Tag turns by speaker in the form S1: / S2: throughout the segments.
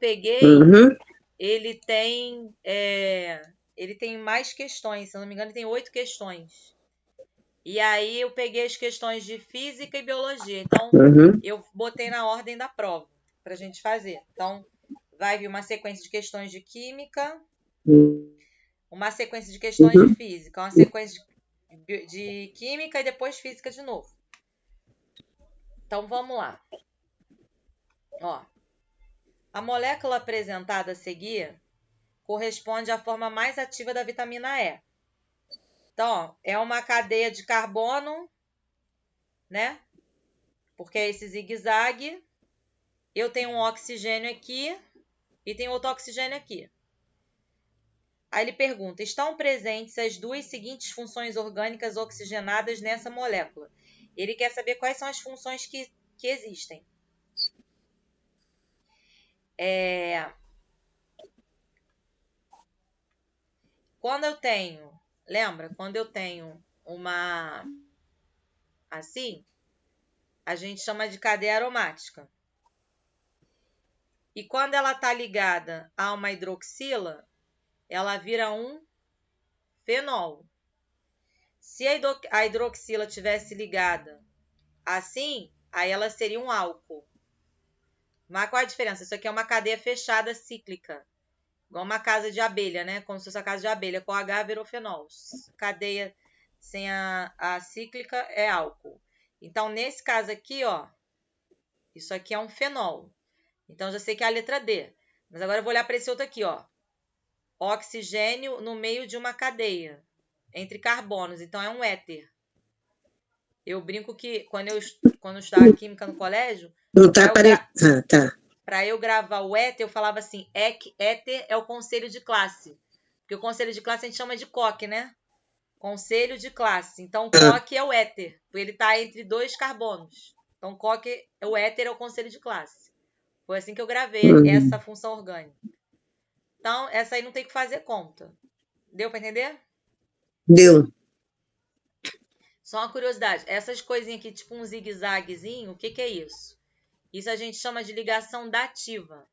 S1: peguei,
S2: Uhum.
S1: ele tem mais questões. Se eu não me engano, ele tem 8 questões. E aí eu peguei as questões de física e biologia. Então,
S2: Uhum.
S1: eu botei na ordem da prova pra gente fazer. Então, vai vir uma sequência de questões de química, uma sequência de questões de
S2: Uhum.
S1: física, uma sequência de química e depois física de novo. Então, vamos lá. Ó, a molécula apresentada a seguir corresponde à forma mais ativa da vitamina E. Então, ó, é uma cadeia de carbono, né? Porque é esse zigue-zague. Eu tenho um oxigênio aqui e tem outro oxigênio aqui. Aí ele pergunta: estão presentes as duas seguintes funções orgânicas oxigenadas nessa molécula? Ele quer saber quais são as funções que existem. Quando eu tenho, lembra? Quando eu tenho uma assim, a gente chama de cadeia aromática. E quando ela está ligada a uma hidroxila, ela vira um fenol. Se a hidroxila tivesse ligada assim, aí ela seria um álcool. Mas qual é a diferença? Isso aqui é uma cadeia fechada cíclica. Igual uma casa de abelha, né? Como se fosse a casa de abelha. Com H virou fenol. Cadeia sem a cíclica é álcool. Então, nesse caso aqui, ó, isso aqui é um fenol. Então, já sei que é a letra D. Mas agora eu vou olhar para esse outro aqui, ó. Oxigênio no meio de uma cadeia entre carbonos. Então, é um éter. Eu brinco que quando eu estudava química no colégio,
S2: Não tá aparecendo. Ah, tá.
S1: para eu gravar o éter, eu falava assim: éter é o conselho de classe. Porque o conselho de classe a gente chama de coque, né? Conselho de classe. Então, coque é o éter. Ele está entre dois carbonos. Então, coque, o éter é o conselho de classe. Foi assim que eu gravei essa função orgânica. Então, essa aí não tem que fazer conta. Deu para entender?
S2: Deu.
S1: Só uma curiosidade. Essas coisinhas aqui, tipo um zigue-zaguezinho, o que é isso? Isso a gente chama de ligação dativa.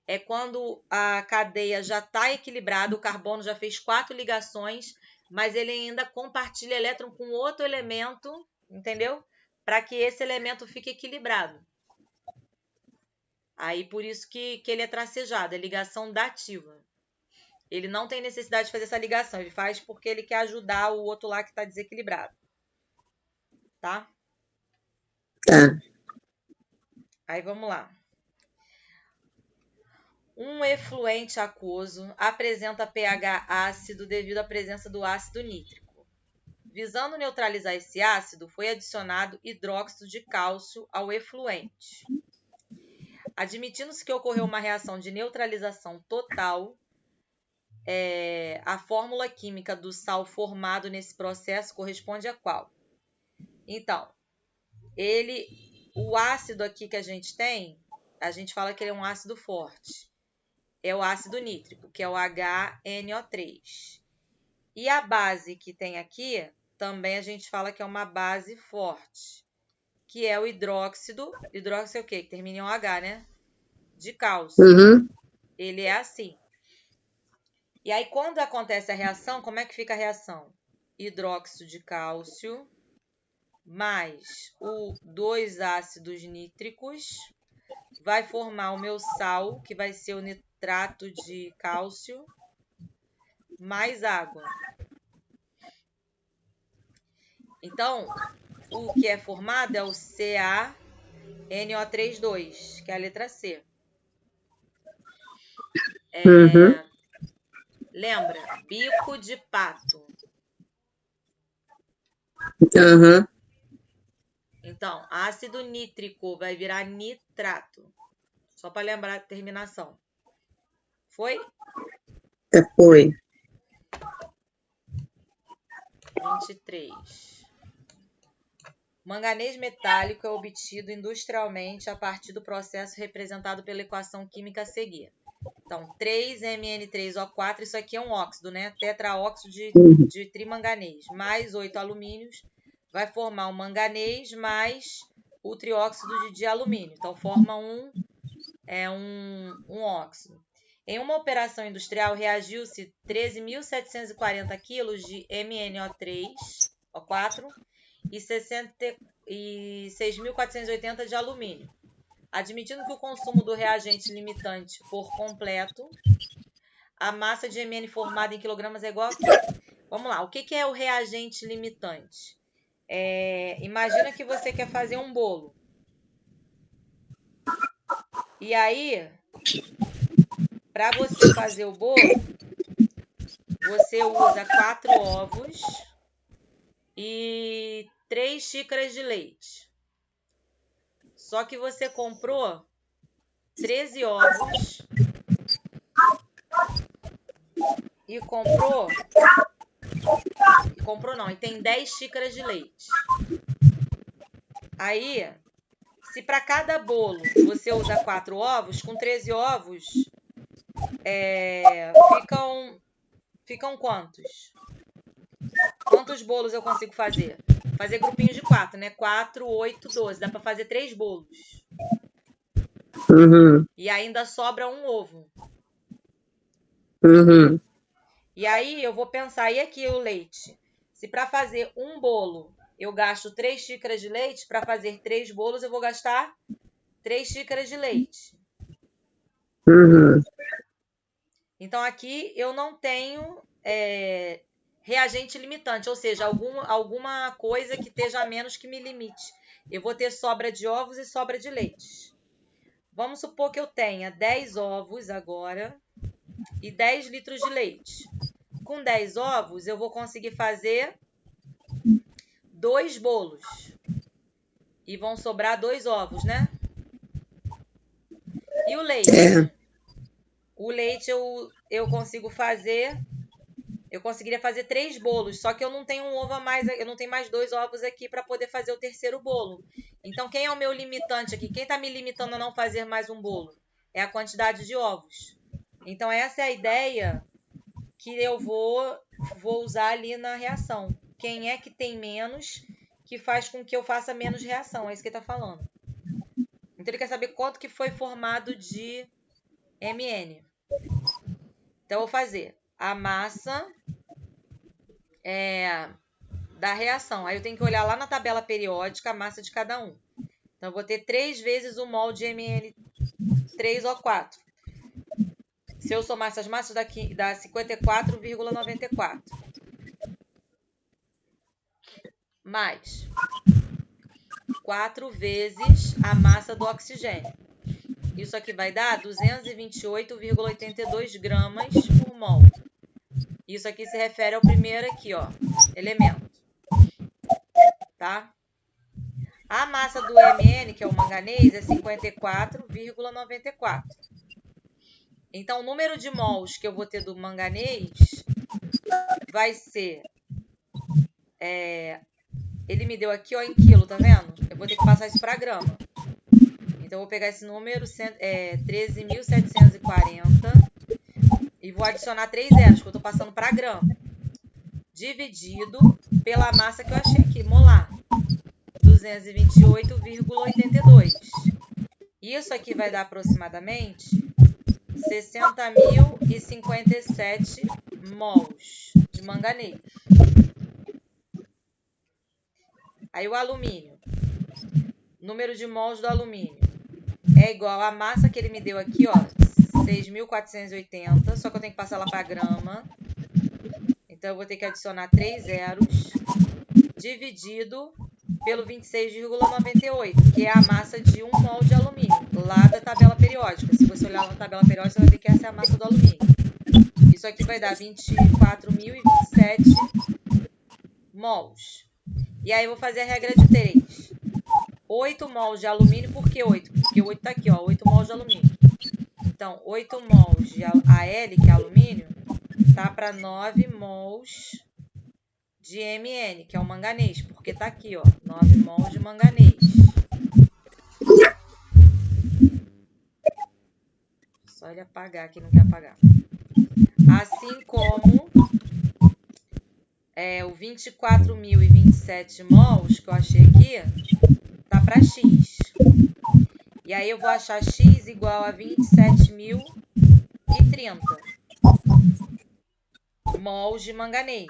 S1: É quando a cadeia já está equilibrada, o carbono já fez 4 ligações, mas ele ainda compartilha elétron com outro elemento, entendeu? Para que esse elemento fique equilibrado. Aí por isso que ele é tracejado, é ligação dativa. Ele não tem necessidade de fazer essa ligação, ele faz porque ele quer ajudar o outro lá que está desequilibrado. Tá?
S2: Tá.
S1: Aí vamos lá. Um efluente aquoso apresenta pH ácido devido à presença do ácido nítrico. Visando neutralizar esse ácido, foi adicionado hidróxido de cálcio ao efluente. Admitindo-se que ocorreu uma reação de neutralização total, a fórmula química do sal formado nesse processo corresponde a qual? Então, o ácido aqui que a gente tem, a gente fala que ele é um ácido forte. É o ácido nítrico, que é o HNO3. E a base que tem aqui, também a gente fala que é uma base forte, que é o hidróxido. Hidróxido é o quê? Que termina em OH, né? De cálcio.
S2: Uhum.
S1: Ele é assim. E aí, quando acontece a reação, como é que fica a reação? Hidróxido de cálcio mais os 2 ácidos nítricos vai formar o meu sal, que vai ser o nitrato de cálcio, mais água. Então, o que é formado é o CaNO3,2, que é a letra C.
S2: Uhum.
S1: Lembra? Bico de pato.
S2: Uhum.
S1: Então, ácido nítrico vai virar nitrato. Só para lembrar a terminação. Foi?
S2: Foi.
S1: 23. Manganês metálico é obtido industrialmente a partir do processo representado pela equação química a seguir. Então, 3Mn3O4, isso aqui é um óxido, né? Tetraóxido de trimanganês, mais 8 alumínios, vai formar um manganês mais o trióxido de dialumínio. Então, forma um é um óxido. Em uma operação industrial, reagiu-se 13.740 kg de MnO3, O4 e 6.480 de alumínio. Admitindo que o consumo do reagente limitante for completo, a massa de Mn formada em quilogramas é igual a... Vamos lá, o que é o reagente limitante? Imagina que você quer fazer um bolo. E aí, para você fazer o bolo, você usa 4 ovos e 3 xícaras de leite. Só que você comprou 13 ovos e e tem 10 xícaras de leite. Aí, se para cada bolo você usa 4 ovos, com 13 ovos, ficam quantos? Quantos bolos eu consigo fazer? Fazer grupinhos de 4, né? 4, 8, 12. Dá para fazer 3 bolos.
S2: Uhum.
S1: E ainda sobra um ovo.
S2: Uhum.
S1: E aí eu vou pensar, e aqui o leite? Se para fazer um bolo eu gasto 3 xícaras de leite, para fazer 3 bolos eu vou gastar 3 xícaras de leite.
S2: Uhum.
S1: Então aqui eu não tenho reagente limitante, ou seja, alguma coisa que esteja a menos que me limite. Eu vou ter sobra de ovos e sobra de leite. Vamos supor que eu tenha 10 ovos agora e 10 litros de leite. Com 10 ovos, eu vou conseguir fazer 2 bolos. E vão sobrar 2 ovos, né? E o leite? O leite eu consigo fazer... Eu conseguiria fazer 3 bolos, só que eu não tenho um ovo a mais, eu não tenho mais 2 ovos aqui para poder fazer o terceiro bolo. Então, quem é o meu limitante aqui? Quem está me limitando a não fazer mais um bolo? É a quantidade de ovos. Então, essa é a ideia que eu vou usar ali na reação. Quem é que tem menos, que faz com que eu faça menos reação? É isso que ele está falando. Então, ele quer saber quanto que foi formado de Mn. Então, eu vou fazer a massa da reação. Aí eu tenho que olhar lá na tabela periódica a massa de cada um. Então, eu vou ter 3 vezes o mol de Mn3O4. Se eu somar essas massas daqui, dá 54,94. Mais 4 vezes a massa do oxigênio. Isso aqui vai dar 228,82 gramas por mol. Isso aqui se refere ao primeiro aqui, ó, elemento. Tá? A massa do Mn, que é o manganês, é 54,94. Então, o número de mols que eu vou ter do manganês vai ser... ele me deu aqui, ó, em quilo, tá vendo? Eu vou ter que passar isso para grama. Então, eu vou pegar esse número, 13.740, e vou adicionar 3 zeros, que eu estou passando para grama. Dividido pela massa que eu achei aqui, molar. 228,82. Isso aqui vai dar aproximadamente 60.057 mols de manganês. Aí o alumínio. Número de mols do alumínio é igual à massa que ele me deu aqui, ó, 6.480, só que eu tenho que passar lá para grama. Então, eu vou ter que adicionar 3 zeros, dividido pelo 26,98, que é a massa de 1 mol de alumínio, lá da tabela periódica. Se você olhar na tabela periódica, você vai ver que essa é a massa do alumínio. Isso aqui vai dar 24.027 mols. E aí, eu vou fazer a regra de 3. 8 mols de alumínio, por que 8? Porque 8 está aqui, ó, 8 mols de alumínio. Então, 8 mols de Al, que é alumínio, tá para 9 mols de Mn, que é o manganês, porque tá aqui, ó, 9 mols de manganês. Só ele apagar, que não quer apagar. Assim como o 24.027 mols, que eu achei aqui, tá para X. E aí eu vou achar x igual a 27.030 mols de manganês.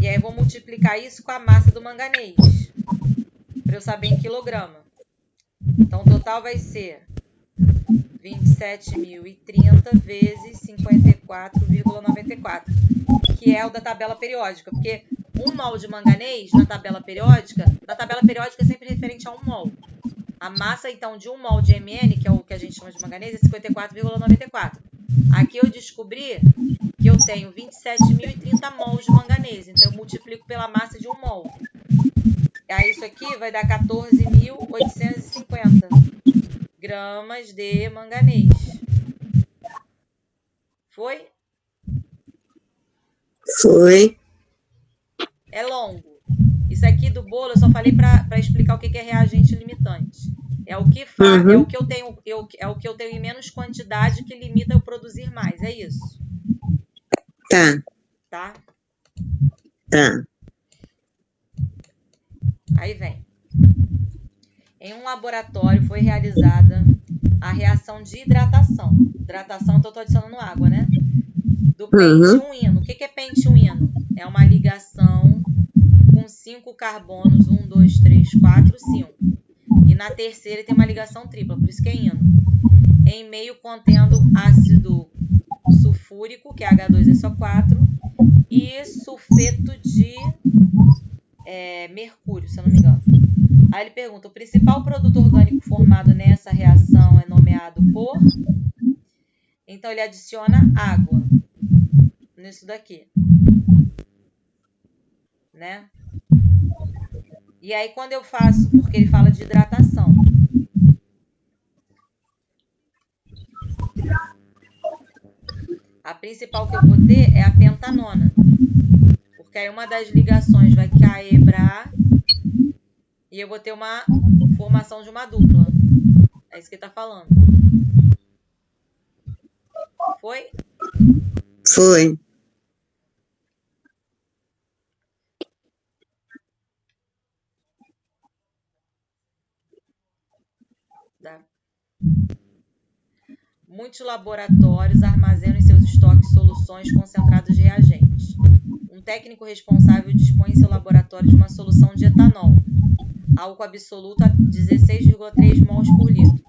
S1: E aí eu vou multiplicar isso com a massa do manganês, para eu saber em quilograma. Então, o total vai ser 27.030 vezes 54,94, que é o da tabela periódica, porque 1 mol de manganês na tabela periódica é sempre referente a 1 mol. A massa, então, de 1 mol de Mn, que é o que a gente chama de manganês, é 54,94. Aqui eu descobri que eu tenho 27.030 mols de manganês, então eu multiplico pela massa de 1 mol. Aí isso aqui vai dar 14.850 gramas de manganês. Foi?
S2: Foi.
S1: É longo. Isso aqui do bolo eu só falei para explicar o que é reagente limitante. É o que faz, é o que eu tenho, é o que eu tenho em menos quantidade que limita eu produzir mais. É isso.
S2: Tá.
S1: Tá?
S2: Tá.
S1: Aí vem. Em um laboratório foi realizada a reação de hidratação. Hidratação, então eu estou adicionando água, né? Do pente unino. O que é pente unino? É uma ligação com 5 carbonos, 1, 2, 3, 4, 5. E na terceira tem uma ligação tripla, por isso que é ino. Em meio contendo ácido sulfúrico, que é H2SO4, e sulfeto de mercúrio, se eu não me engano. Aí ele pergunta, o principal produto orgânico formado nessa reação é nomeado por... Então, ele adiciona água nisso daqui. Né? E aí, quando eu faço, porque ele fala de hidratação. A principal que eu vou ter é a pentanona. Porque aí uma das ligações vai quebrar e eu vou ter uma formação de uma dupla. É isso que ele está falando. Foi?
S2: Foi.
S1: Tá. Muitos laboratórios armazenam em seus estoques soluções concentradas de reagentes. Um técnico responsável dispõe em seu laboratório de uma solução de etanol, álcool absoluto a 16,3 mols por litro.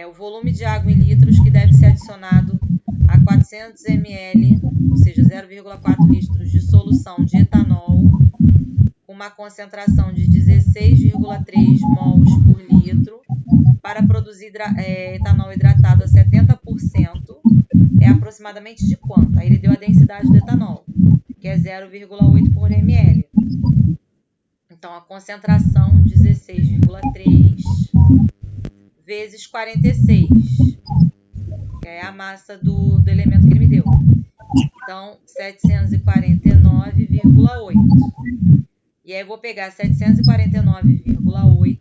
S1: O volume de água em litros que deve ser adicionado a 400 ml, ou seja, 0,4 litros de solução de etanol, com uma concentração de 16,3 mols por litro, para produzir etanol hidratado a 70%, é aproximadamente de quanto? Aí ele deu a densidade do etanol, que é 0,8 por ml. Então, a concentração 16,3 vezes 46, que é a massa do elemento que ele me deu. Então, 749,8. E aí eu vou pegar 749,8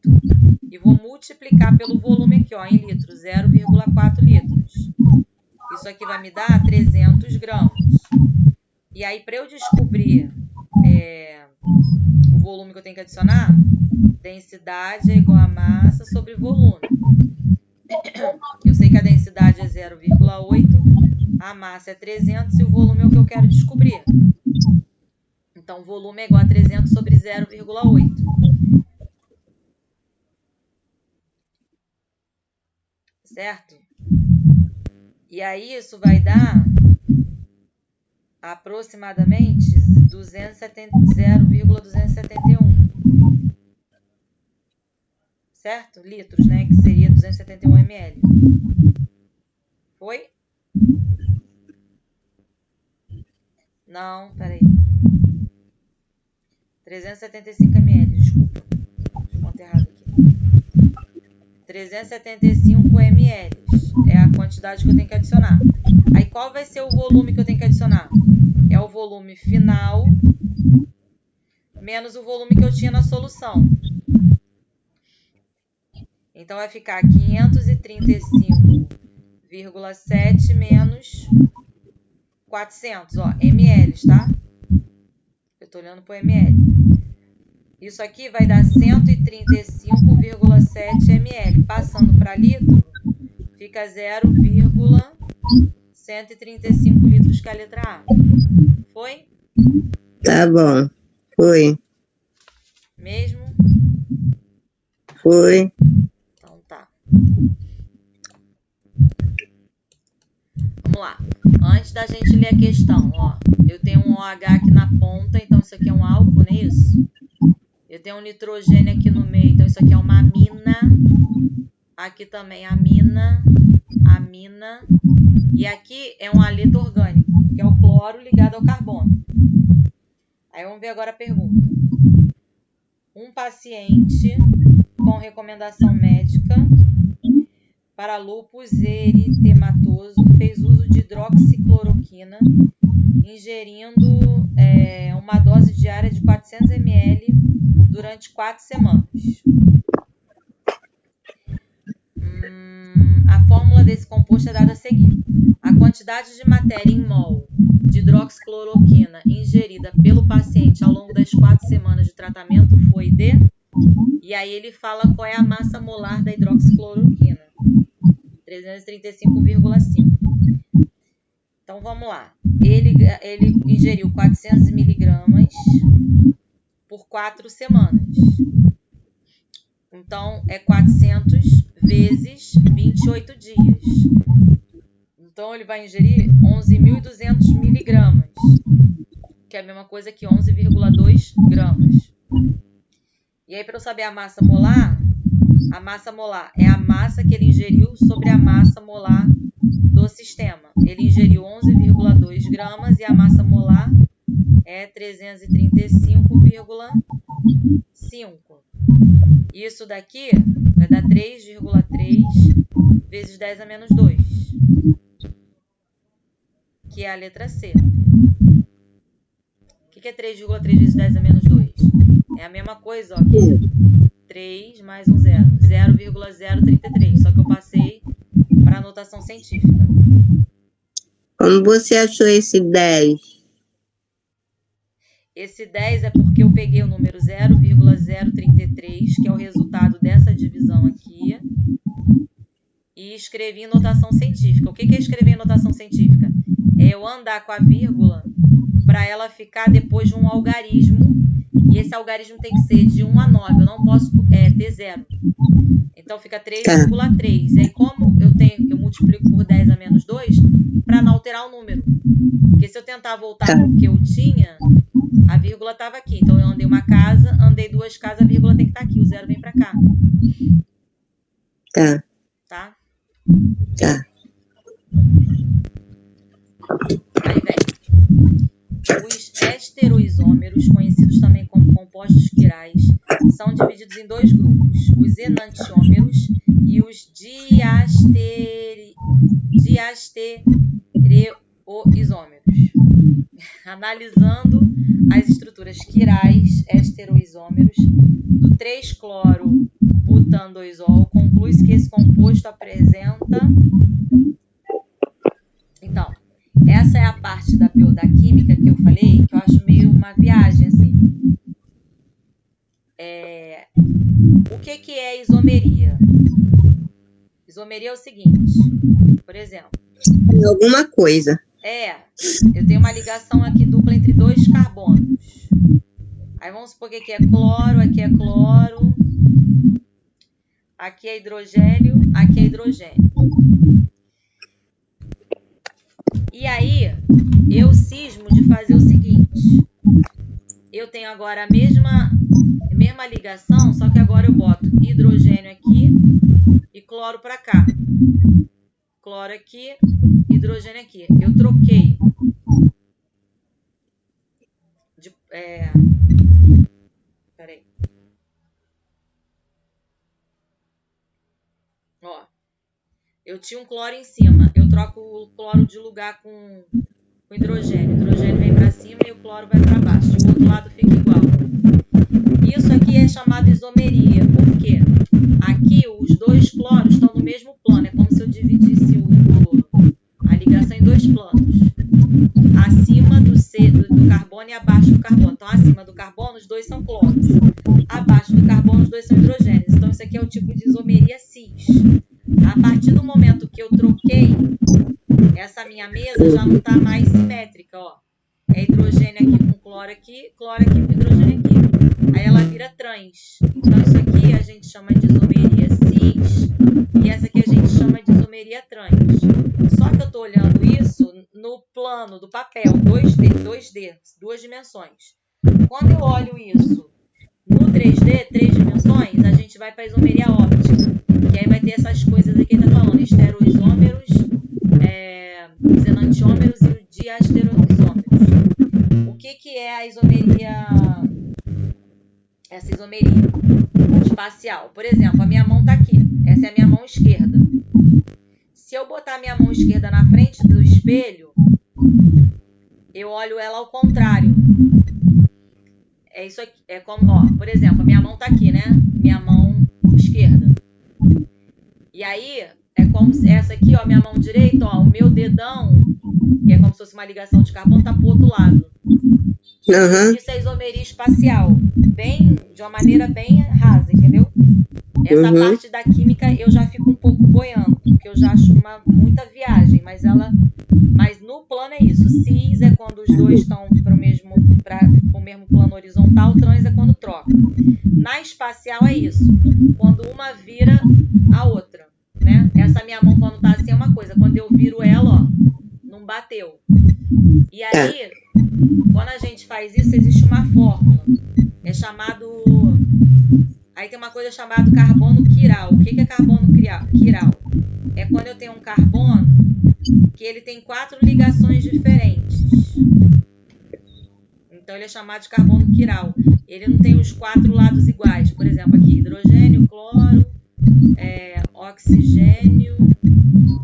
S1: e vou multiplicar pelo volume aqui, ó, em litros, 0,4 litros. Isso aqui vai me dar 300 gramas. E aí, para eu descobrir o volume que eu tenho que adicionar, densidade é igual a massa sobre volume. Eu sei que a densidade é 0,8, a massa é 300 e o volume é o que eu quero descobrir. Então, o volume é igual a 300 sobre 0,8. Certo? E aí, isso vai dar aproximadamente 0,271. Certo? Litros, né? Que seria 271 ml. Foi? Não, peraí. 375 ml, desculpa. Conta errado aqui. 375 ml é a quantidade que eu tenho que adicionar. Aí, qual vai ser o volume que eu tenho que adicionar? É o volume final menos o volume que eu tinha na solução. Então, vai ficar 535,7 menos 400, ó, ml, tá? Eu tô olhando pro ml. Isso aqui vai dar 135,7 ml. Passando para litro, fica 0,135 litros, que é a letra A. Foi?
S2: Tá bom. Foi.
S1: Mesmo?
S2: Foi.
S1: Então tá. Vamos lá. Antes da gente ler a questão, ó, eu tenho um OH aqui na ponta, então isso aqui é um álcool, não é isso? Eu tenho um nitrogênio aqui no meio, então isso aqui é uma amina. Aqui também amina, amina. E aqui é um haleto orgânico, que é o cloro ligado ao carbono. Aí vamos ver agora a pergunta. Um paciente com recomendação médica para lúpus eritematoso fez uso de hidroxicloroquina, ingerindo uma dose diária de 400 ml durante 4 semanas. A fórmula desse composto é dada a seguir. A quantidade de matéria em mol de hidroxicloroquina ingerida pelo paciente ao longo das 4 semanas de tratamento foi de... E aí ele fala qual é a massa molar da hidroxicloroquina. 335,5. Então vamos lá. Ele ingeriu 400 miligramas por 4 semanas. Então é 400 vezes 28 dias. Então ele vai ingerir 11.200 miligramas, que é a mesma coisa que 11,2 gramas. E aí, para eu saber a massa molar é a massa que ele ingeriu sobre a massa molar do sistema. Ele ingeriu 11,2 gramas e a massa molar é 335,5. Isso daqui vai dar 3,3 vezes 10 a menos 2, que é a letra C. O que é 3,3 vezes 10 a menos 2? É a mesma coisa, ó, aqui. 3 mais um zero. 0,033. Só que eu passei para a notação científica.
S2: Como você achou esse 10?
S1: Esse 10 é porque eu peguei o número 0,033, que é o resultado dessa divisão aqui, e escrevi em notação científica. O que é escrever em notação científica? É eu andar com a vírgula para ela ficar depois de um algarismo, e esse algarismo tem que ser de 1 a 9, eu não posso ter 0. Então fica 3,3. E aí como eu multiplico por 10 a menos 2 para não alterar o número. Porque se eu tentar voltar para o que eu tinha, a vírgula estava aqui. Então eu andei uma casa, andei 2 casas, a vírgula tem que estar aqui, o zero vem para cá.
S2: Tá.
S1: Tá?
S2: Tá.
S1: Aí vem. Os esteroisômeros, conhecidos também como compostos quirais, são divididos em 2 grupos, os enantiômeros e os diastereoisômeros. Analisando as estruturas quirais esteroisômeros do 3-cloro-butandoizol, conclui-se que esse composto apresenta... Então, essa é a parte da química que eu falei, que eu acho meio uma viagem, assim. O que é isomeria? Isomeria é o seguinte, por exemplo...
S2: Alguma coisa.
S1: Eu tenho uma ligação aqui dupla entre 2 carbonos. Aí vamos supor que aqui é cloro, aqui é hidrogênio, aqui é hidrogênio. E aí, eu cismo de fazer o seguinte. Eu tenho agora a mesma ligação, só que agora eu boto hidrogênio aqui e cloro para cá. Cloro aqui, hidrogênio aqui. Eu troquei. Peraí. Ó. Eu tinha um cloro em cima. Eu troco o cloro de lugar com hidrogênio. O hidrogênio vem para cima e o cloro vai para baixo. O outro lado fica igual. Isso aqui é chamado isomeria. Por quê? Aqui os 2 cloros estão no mesmo plano. É como se eu dividisse a ligação em 2 planos. Acima do carbono e e abaixo do carbono. Então, acima do carbono, os dois são cloros. Abaixo do carbono, os dois são hidrogênios. Então, isso aqui é o tipo de isomeria cis. A partir do momento que eu troquei, essa minha mesa já não está mais simétrica, ó. É hidrogênio aqui com cloro aqui com hidrogênio aqui. Aí ela vira trans. Então, isso aqui a gente chama de isomeria cis e essa aqui a gente chama de isomeria trans. Só que eu estou olhando isso no plano do papel, 2D, duas dimensões. Quando eu olho isso no 3D, 3 dimensões, a gente vai para a isomeria óptica, que aí vai ter essas coisas aqui que ele está falando, estereoisômeros, os enantiômeros e os diastereoisômeros. O que é a isomeria, essa isomeria espacial? Por exemplo, a minha mão está aqui, essa é a minha mão esquerda. Se eu botar a minha mão esquerda na frente do espelho, eu olho ela ao contrário. É isso aqui, é como, ó, por exemplo, a minha mão tá aqui, né? Minha mão esquerda. E aí, é como se essa aqui, ó, minha mão direita, ó, o meu dedão, que é como se fosse uma ligação de carbono, tá pro outro lado.
S2: Uhum.
S1: Isso é isomeria espacial, de uma maneira bem rasa, entendeu? Essa parte da química eu já fico um pouco boiando, porque eu já acho muita viagem, mas no plano é isso. Cis é quando os dois estão para o mesmo plano horizontal, trans é quando troca. Na espacial é isso, quando uma vira a outra, né? Essa minha mão quando tá assim é uma coisa, quando eu viro ela, ó, não bateu. E aí, quando a gente faz isso, existe uma fórmula, é chamado... Aí tem uma coisa chamada carbono quiral. O que é carbono quiral? É quando eu tenho um carbono que ele tem 4 ligações diferentes. Então ele é chamado de carbono quiral. Ele não tem os 4 lados iguais. Por exemplo, aqui hidrogênio, cloro, oxigênio,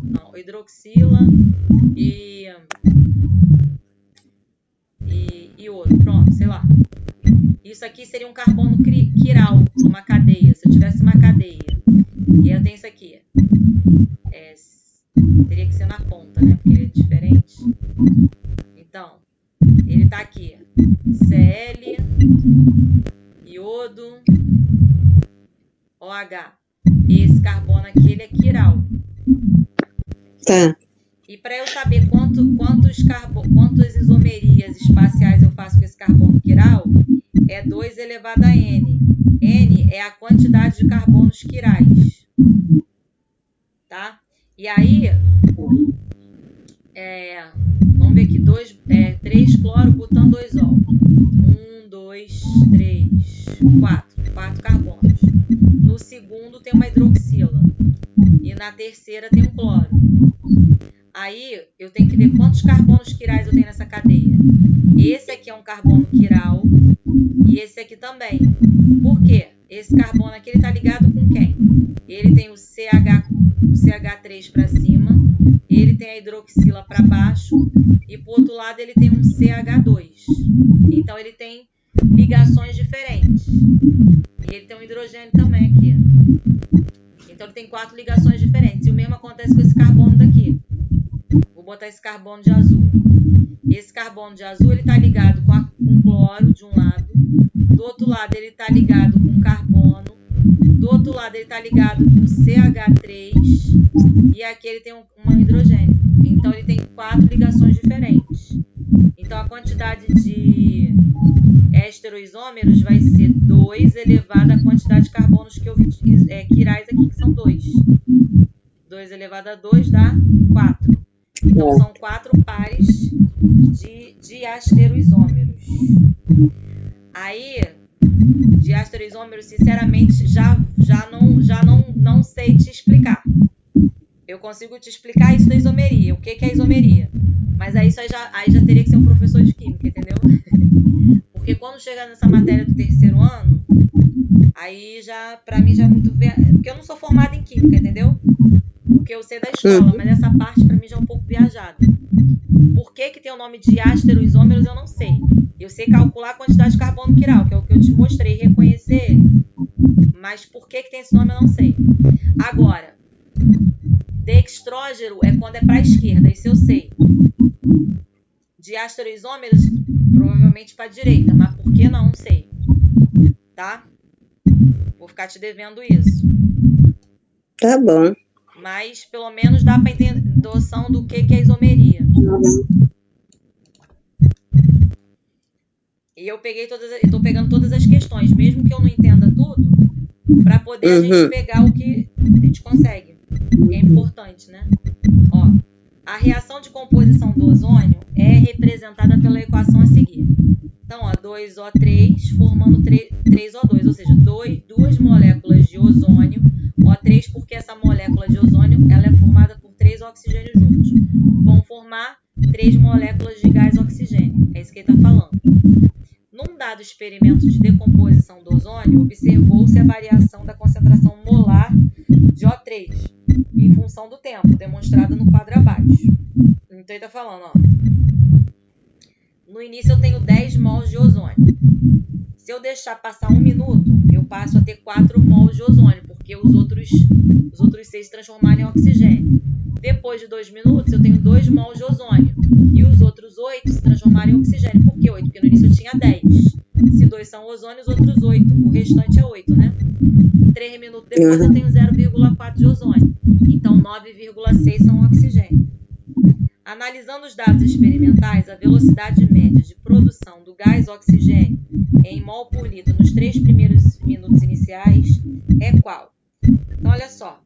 S1: não, hidroxila e outro. Pronto, sei lá. Isso aqui seria um carbono quiral, numa cadeia. Se eu tivesse uma cadeia, e eu tenho isso aqui. Teria que ser na ponta, né? Porque ele é diferente. Então, ele tá aqui. Cl, iodo, OH. Esse carbono aqui, ele é quiral.
S2: Tá.
S1: E para eu saber quantas isomerias espaciais eu faço com esse carbono quiral, é 2 elevado a N. N é a quantidade de carbonos quirais. Tá? E aí, vamos ver aqui, 3 cloro, butano, 2 ol. 1, 2, 3, 4 carbonos. No segundo tem uma hidroxila. E na terceira tem um cloro. Aí, eu tenho que ver quantos carbonos quirais eu tenho nessa cadeia. Esse aqui é um carbono quiral e esse aqui também. Por quê? Esse carbono aqui está ligado com quem? Ele tem o CH3 para cima, ele tem a hidroxila para baixo e por outro lado ele tem um CH2. Então, ele tem ligações diferentes. E ele tem um hidrogênio também aqui. Então, ele tem 4 ligações diferentes. E o mesmo acontece com esse carbono daqui. Vou botar esse carbono de azul. Esse carbono de azul ele está ligado com cloro de um lado. Do outro lado ele está ligado com carbono. Do outro lado ele está ligado com CH3. E aqui ele tem um hidrogênio. Então ele tem 4 ligações diferentes. Então a quantidade de estereoisômeros vai ser 2 elevado à quantidade de carbonos que eu vi quirais aqui, que são 2. 2 elevado a 2 dá 4. Então, são 4 pares de diastereoisômeros. Aí, diastereoisômeros, sinceramente, já não sei te explicar. Eu consigo te explicar isso da isomeria, o que é isomeria. Mas aí já teria que ser um professor de química, entendeu? Porque quando chegar nessa matéria do terceiro ano, aí pra mim já é muito... Porque eu não sou formada em química, entendeu? Porque eu sei da escola, mas essa parte para mim já é um pouco viajada. Por que tem o nome de diastereoisômeros, eu não sei. Eu sei calcular a quantidade de carbono quiral, que é o que eu te mostrei, reconhecer ele. Mas por que tem esse nome, eu não sei. Agora, dextrógeno é quando é para a esquerda, isso eu sei. Diastereoisômeros Provavelmente para a direita, mas por que não sei. Tá? Vou ficar te devendo isso.
S2: Tá bom.
S1: Mas pelo menos dá para ter noção do que é isomeria. E eu tô pegando todas as questões, mesmo que eu não entenda tudo, para poder a gente pegar o que a gente consegue. Que é importante, né? Ó, a reação de composição do ozônio é representada pela equação a seguir. Então, ó, 2O3 formando 3O2, ou seja, duas moléculas de ozônio, O3, porque essa molécula de ozônio ela é formada por 3 oxigênios juntos. Vão formar 3 moléculas de gás oxigênio. É isso que ele está falando. Num dado experimento de decomposição do ozônio, observou-se a variação da concentração molar de O3 em função do tempo, demonstrada no quadro abaixo. Então ele está falando, ó. No início eu tenho 10 mols de ozônio. Se eu deixar passar 1 minuto, eu passo a ter 4 mols de ozônio, porque os outros 6 se transformaram em oxigênio. Depois de 2 minutos, eu tenho 2 mols de ozônio. E os outros 8 se transformaram em oxigênio. Por que 8? Porque no início eu tinha 10. Se 2 são ozônio, os outros 8. O restante é 8, né? 3 minutos depois eu tenho 0,4 de ozônio. Então 9,6 são oxigênio. Analisando os dados experimentais, a velocidade média de produção do gás oxigênio em mol por litro nos 3 primeiros minutos iniciais é qual? Então, olha só.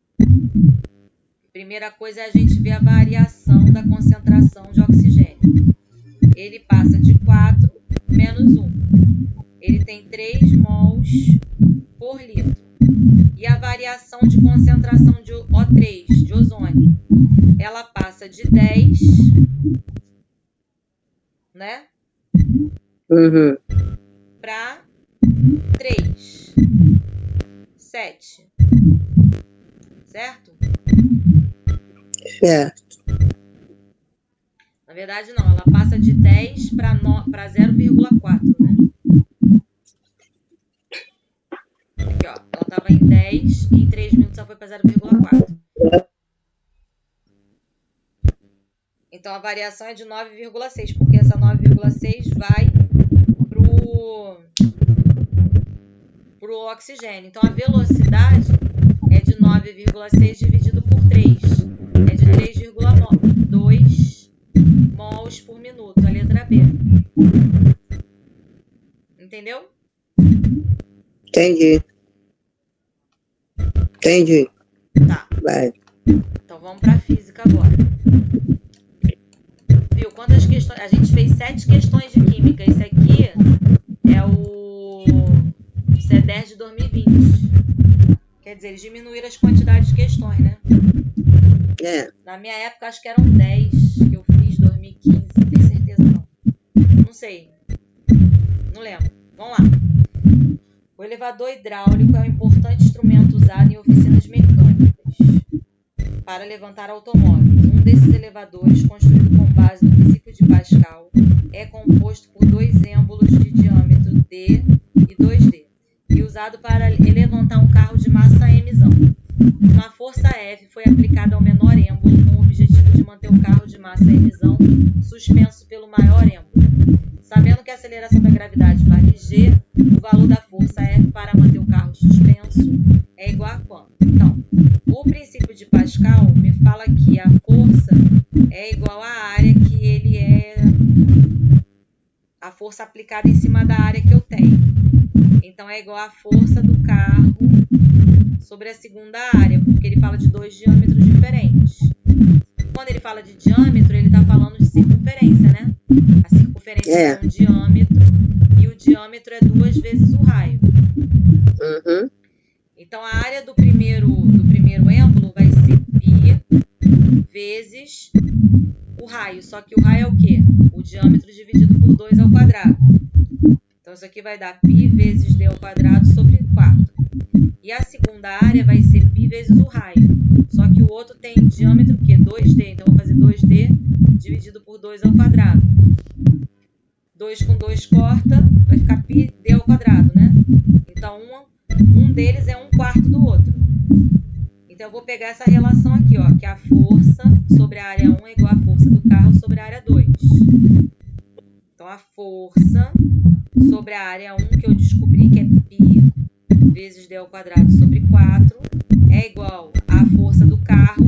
S1: Primeira coisa é a gente ver a variação da concentração de oxigênio. Ele passa de 4 menos 1. Ele tem 3 mols por litro. E a variação de concentração de O3, de ozônio, ela passa de 10, né? Para 3, 7. Certo?
S2: Certo.
S1: Na verdade, não. Ela passa de 10 para 0,4, né? Aqui, ó. Ela estava em 10 e em 3 minutos ela foi para 0,4. Então, a variação é de 9,6, porque essa 9,6 vai pro oxigênio. Então, a velocidade é de 9,6 dividido por 3. É de 3,2 mols por minuto, a letra B. Entendeu?
S2: Entendi.
S1: Tá.
S2: Vai.
S1: Então, vamos para a física agora. Viu? Quantas questões? A gente fez 7 questões de química. Esse aqui é o CEDER de 2020. Quer dizer, eles diminuíram as quantidades de questões, né?
S2: É.
S1: Na minha época, acho que eram 10 que eu fiz, 2015. Não tenho certeza, não. Não sei. Não lembro. Vamos lá. O elevador hidráulico é um importante instrumento usado em oficinas mecânicas para levantar automóveis. Um desses elevadores, construído com base no princípio de Pascal, é composto por 2 êmbolos de diâmetro D e 2D e usado para levantar um carro de massa mzão. Uma força F foi aplicada ao menor êmbolo com o objetivo de manter o carro de massa mzão suspenso pelo maior êmbolo. Sabendo que a aceleração da gravidade vale G, o valor da força F para manter o carro suspenso é igual a quanto? Então, o princípio de Pascal me fala que a força é igual à área que ele é... a força aplicada em cima da área que eu tenho. Então, é igual à força do carro sobre a segunda área, porque ele fala de 2 diâmetros diferentes. Quando ele fala de diâmetro, ele está falando de circunferência, né? A circunferência é um diâmetro e o diâmetro é 2 vezes o raio. Então, a área do primeiro êmbolo vai ser π vezes o raio. Só que o raio é o quê? O diâmetro dividido por 2 ao quadrado. Então, isso aqui vai dar π vezes d ao quadrado sobre 4. E a segunda área vai ser π vezes o raio. Só que o outro tem diâmetro o quê? 2D. Então, eu vou fazer 2D dividido por 2 ao quadrado. 2 com 2 corta, vai ficar π d ao quadrado, né? Então, um deles é 1/4 do outro. Então, eu vou pegar essa relação aqui, ó, que a força sobre a área 1 é igual à força do carro sobre a área 2. Então, Então, a força sobre a área 1, que eu descobri que é π vezes d ao quadrado sobre 4, é igual à força do carro,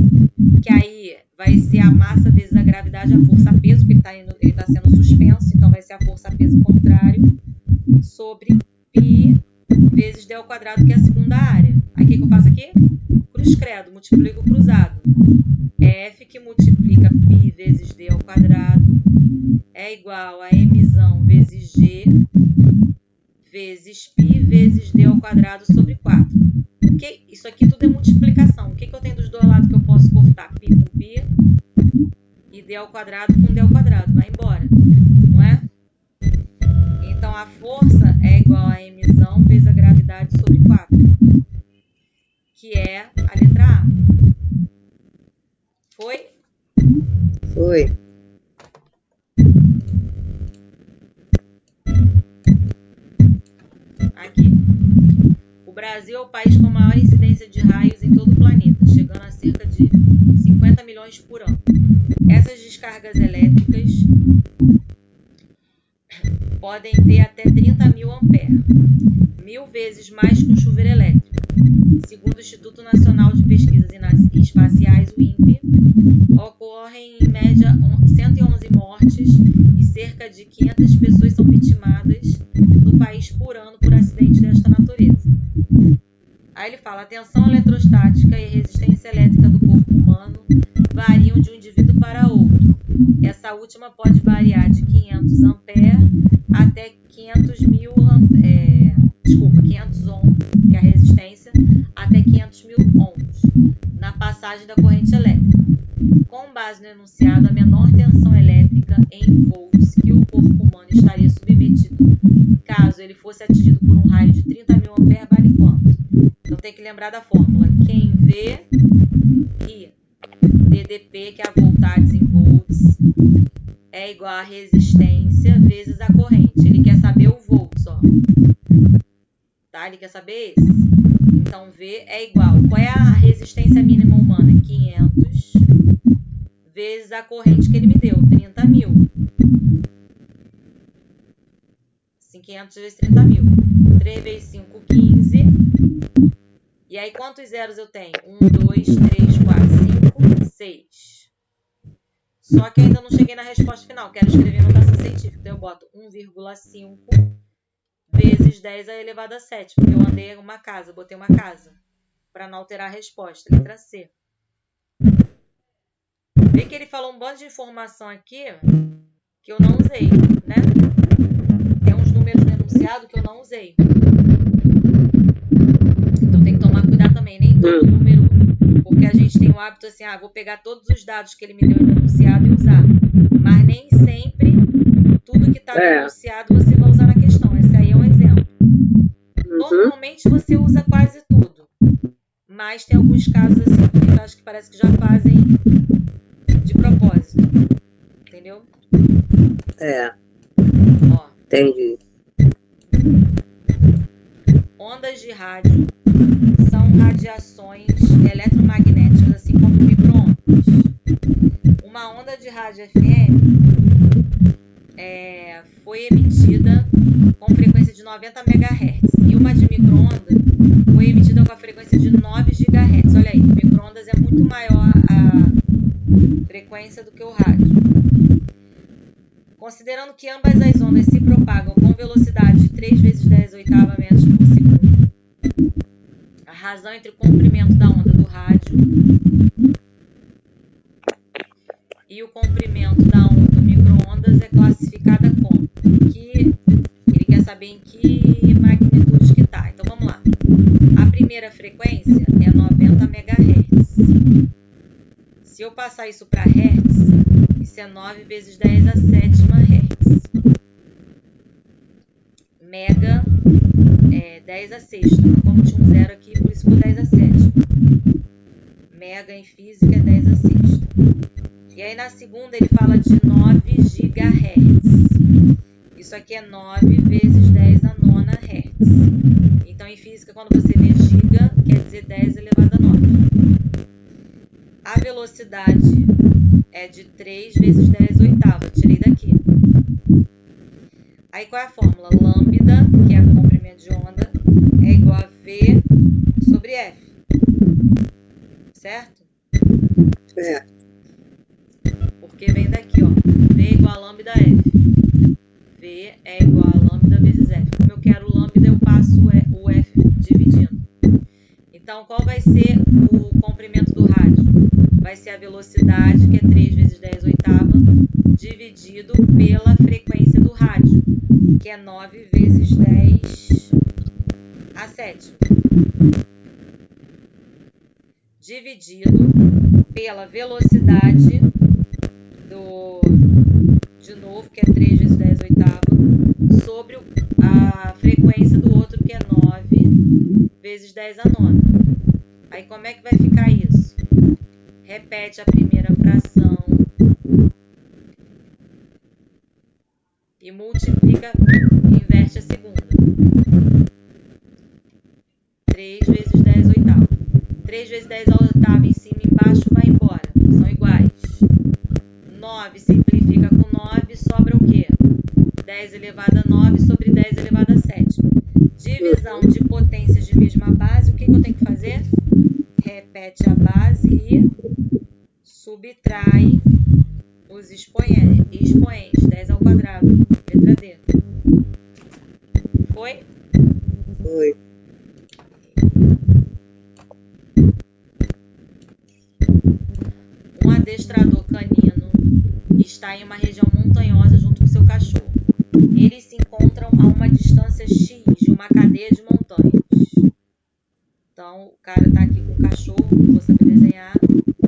S1: que aí vai ser a massa vezes a gravidade, a força a peso, porque ele tá sendo suspenso, então vai ser a força a peso contrário, sobre π vezes d ao quadrado, que é a segunda área. Aí o que eu faço aqui? Cruz credo, multiplico cruzado. F que multiplica π vezes d ao quadrado é igual a mzão vezes g vezes π vezes d ao quadrado sobre 4. Isso aqui tudo é multiplicação. O que eu tenho dos dois lados que eu posso cortar? π com π e d ao quadrado com d ao quadrado. Vai embora, não é? Então, a força é igual a mzão vezes a gravidade sobre 4, que é a letra A. Foi?
S2: Foi.
S1: Aqui. O Brasil é o país com a maior incidência de raios em todo o planeta, chegando a cerca de 50 milhões por ano. Essas descargas elétricas podem ter até 30 mil amperes, 1000 vezes mais que um chuveiro elétrico. Segundo o Instituto Nacional de Pesquisas Espaciais, o INPE, ocorrem em média 111 mortes e cerca de 500 pessoas são vitimadas no país por ano por acidentes desta natureza. Aí ele fala, a tensão eletrostática e a resistência elétrica do corpo humano variam de um indivíduo para outro. Essa última pode variar de 500 amperes até 500 ohms, que é a resistência, até 500 mil ohms, na passagem da corrente elétrica. Com base no enunciado, a menor tensão elétrica em volts que o corpo humano estaria submetido caso ele fosse atingido por um raio de 30 mil amperes vale quanto? Então tem que lembrar da fórmula. Quem vê que DDP, que é a voltagem em volts, é igual a resistência vezes a corrente. Ele quer saber o volts, ó. Tá? Ele quer saber esse. Então, V é igual. Qual é a resistência mínima humana? 500 vezes a corrente que ele me deu, 30 mil. 500 vezes 30 mil. 3 vezes 5, 15. E aí, quantos zeros eu tenho? 1, 2, 3, 4, 5, 6. Só que ainda não cheguei na resposta final. Quero escrever notação científica. Então, eu boto 1,5 vezes 10 elevado a 7. Porque eu andei em uma casa, botei uma casa. Para não alterar a resposta. Letra C. Vê que ele falou um bando de informação aqui que eu não usei, né? Tem uns números no enunciado que eu não usei. Então tem que tomar cuidado também, nem todo número, porque a gente tem o hábito assim, vou pegar todos os dados que ele me deu no enunciado e usar. Mas nem sempre tudo que está no enunciado você vai usar na questão. Esse aí é um exemplo. Normalmente você usa quase tudo. Mas tem alguns casos assim que eu acho que parece que já fazem de propósito. Entendeu? Ó.
S2: Entendi.
S1: Ondas de rádio são radiações eletromagnéticas, assim como micro-ondas. Uma onda de rádio FM foi emitida com frequência de 90 MHz e uma de micro-onda foi emitida com a frequência de 9 GHz. Olha aí, micro-ondas é muito maior a frequência do que o rádio. Considerando que ambas as ondas se propagam com velocidade de 3 vezes 10 oitava metros por segundo, a razão entre o comprimento da onda do rádio e o comprimento da onda do micro-ondas é classificada como que ele quer saber em que magnitude que está. Então vamos lá. A primeira frequência é 90 MHz. Se eu passar isso para Hz, isso é 9 vezes 10 a sétima Hz. Mega é 10 a sexta. Como tinha um zero aqui, por isso ficou 10 a sétima. Mega em física é 10 a sexta. E aí na segunda ele fala de 9 GHz. Isso aqui é 9 vezes 10 a nona Hz. Então em física, quando você vê giga, quer dizer 10 elevado a 9. A velocidade é de 3 vezes 10 oitava. Tirei daqui. Aí qual é a fórmula? Lambda, que é o comprimento de onda, é igual a V sobre F. Certo?
S2: Certo.
S1: Porque vem daqui, ó. V é igual a lambda F. V é igual a lambda vezes F. Como eu quero lambda, eu passo o F dividindo. Então, qual vai ser o comprimento do rádio? Vai ser a velocidade, que é 3 vezes 10 oitava, dividido pela frequência do rádio, que é 9 vezes 10 a sétima. Dividido pela velocidade de novo, que é 3 vezes 10 oitava, sobre a frequência do outro, que é 9 vezes 10 a nona. Aí como é que vai ficar isso? Repete a primeira fração e multiplica, inverte a segunda. 3 vezes 10 oitava. 3 vezes 10 oitava em cima e embaixo vai embora. São iguais. 9 simplifica com 9, sobra o quê? 10 elevado a 9 sobre 10 elevado a 7. Divisão de potências de mesma base, o que eu tenho que fazer? Repete a base e subtrai os expoentes. 10 ao quadrado, letra D. Foi?
S2: Foi.
S1: Um adestrador canino está em uma região montanhosa junto com seu cachorro. Eles se encontram a uma distância X de uma cadeia de montanhas. Então, o cara está aqui com o cachorro, não vou saber desenhar.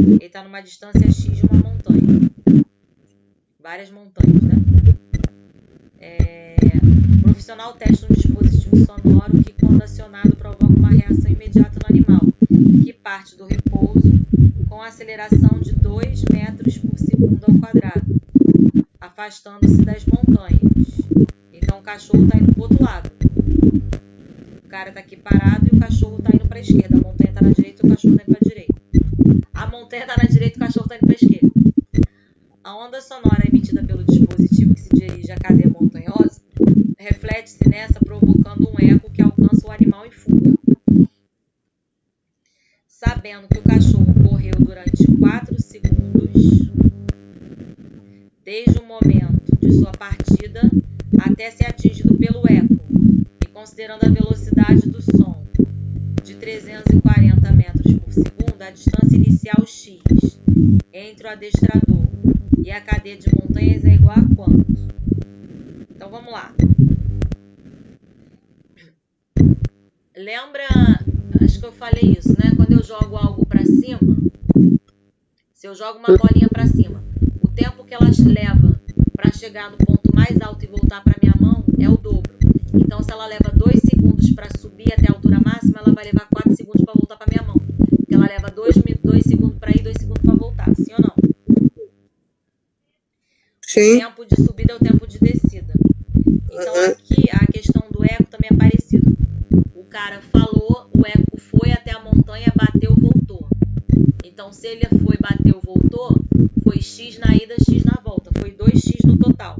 S1: Ele está numa distância X de uma montanha. Várias montanhas, né? O profissional testa um dispositivo sonoro que, quando acionado, provoca uma reação imediata no animal, que parte do repouso com aceleração de 2 metros por segundo ao quadrado, afastando-se das montanhas. Então, o cachorro está indo para o outro lado. O cara está aqui parado e o cachorro está indo para a esquerda. A montanha está na direita e o cachorro está indo para a direita. A montanha está na direita e o cachorro está indo para a esquerda. A onda sonora emitida pelo dispositivo que se dirige à cadeia montanhosa reflete-se nessa, provocando um eco que alcança o animal em fuga. Sabendo que o cachorro correu durante 4 segundos, desde o momento de sua partida até ser atingido pelo eco, e considerando a velocidade do som de 340 metros por segundo, a distância inicial x entre o adestrador e a cadeia de montanhas é igual a quanto? Então vamos lá. Lembra, acho que eu falei isso, né? Quando eu jogo algo para cima, se eu jogo uma bolinha para cima, o tempo que ela leva para chegar no ponto mais alto e voltar para minha mão é o dobro. Então, se ela leva 2 segundos para subir até a altura máxima, ela vai levar 4 segundos para voltar para minha mão. Porque ela leva 2 segundos para ir, 2 segundos para voltar. Sim ou não?
S2: Sim.
S1: O tempo de subida é o tempo de descida. Então, aqui a questão do eco também é parecido. O cara falou, o eco foi até a montanha, bateu, voltou. Então, se ele foi, bateu, voltou, foi x na ida, x na volta. Foi 2x no total.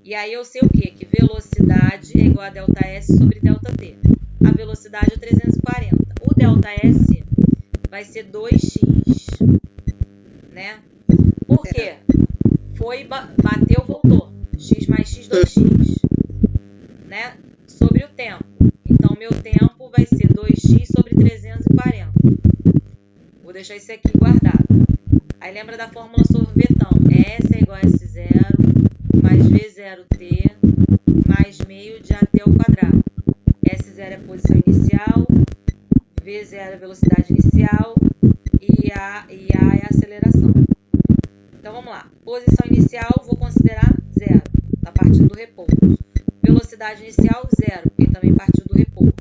S1: E aí eu sei o quê? Que velocidade é igual a ΔS sobre ΔT. A velocidade é 340. O ΔS vai ser 2x. Né? Por quê? Foi, bateu, voltou. X mais x, 2x. Né? Sobre o tempo. Então, meu tempo vai ser 2x sobre 340. Vou deixar isso aqui guardado. Aí lembra da fórmula sorvetão. S é igual a S0 mais V0T mais meio de AT ao quadrado. S0 é a posição inicial, V0 é a velocidade inicial e A é a aceleração. Então vamos lá. Posição inicial, vou considerar 0, está partindo do repouso. Velocidade inicial, 0, porque também partiu do repouso.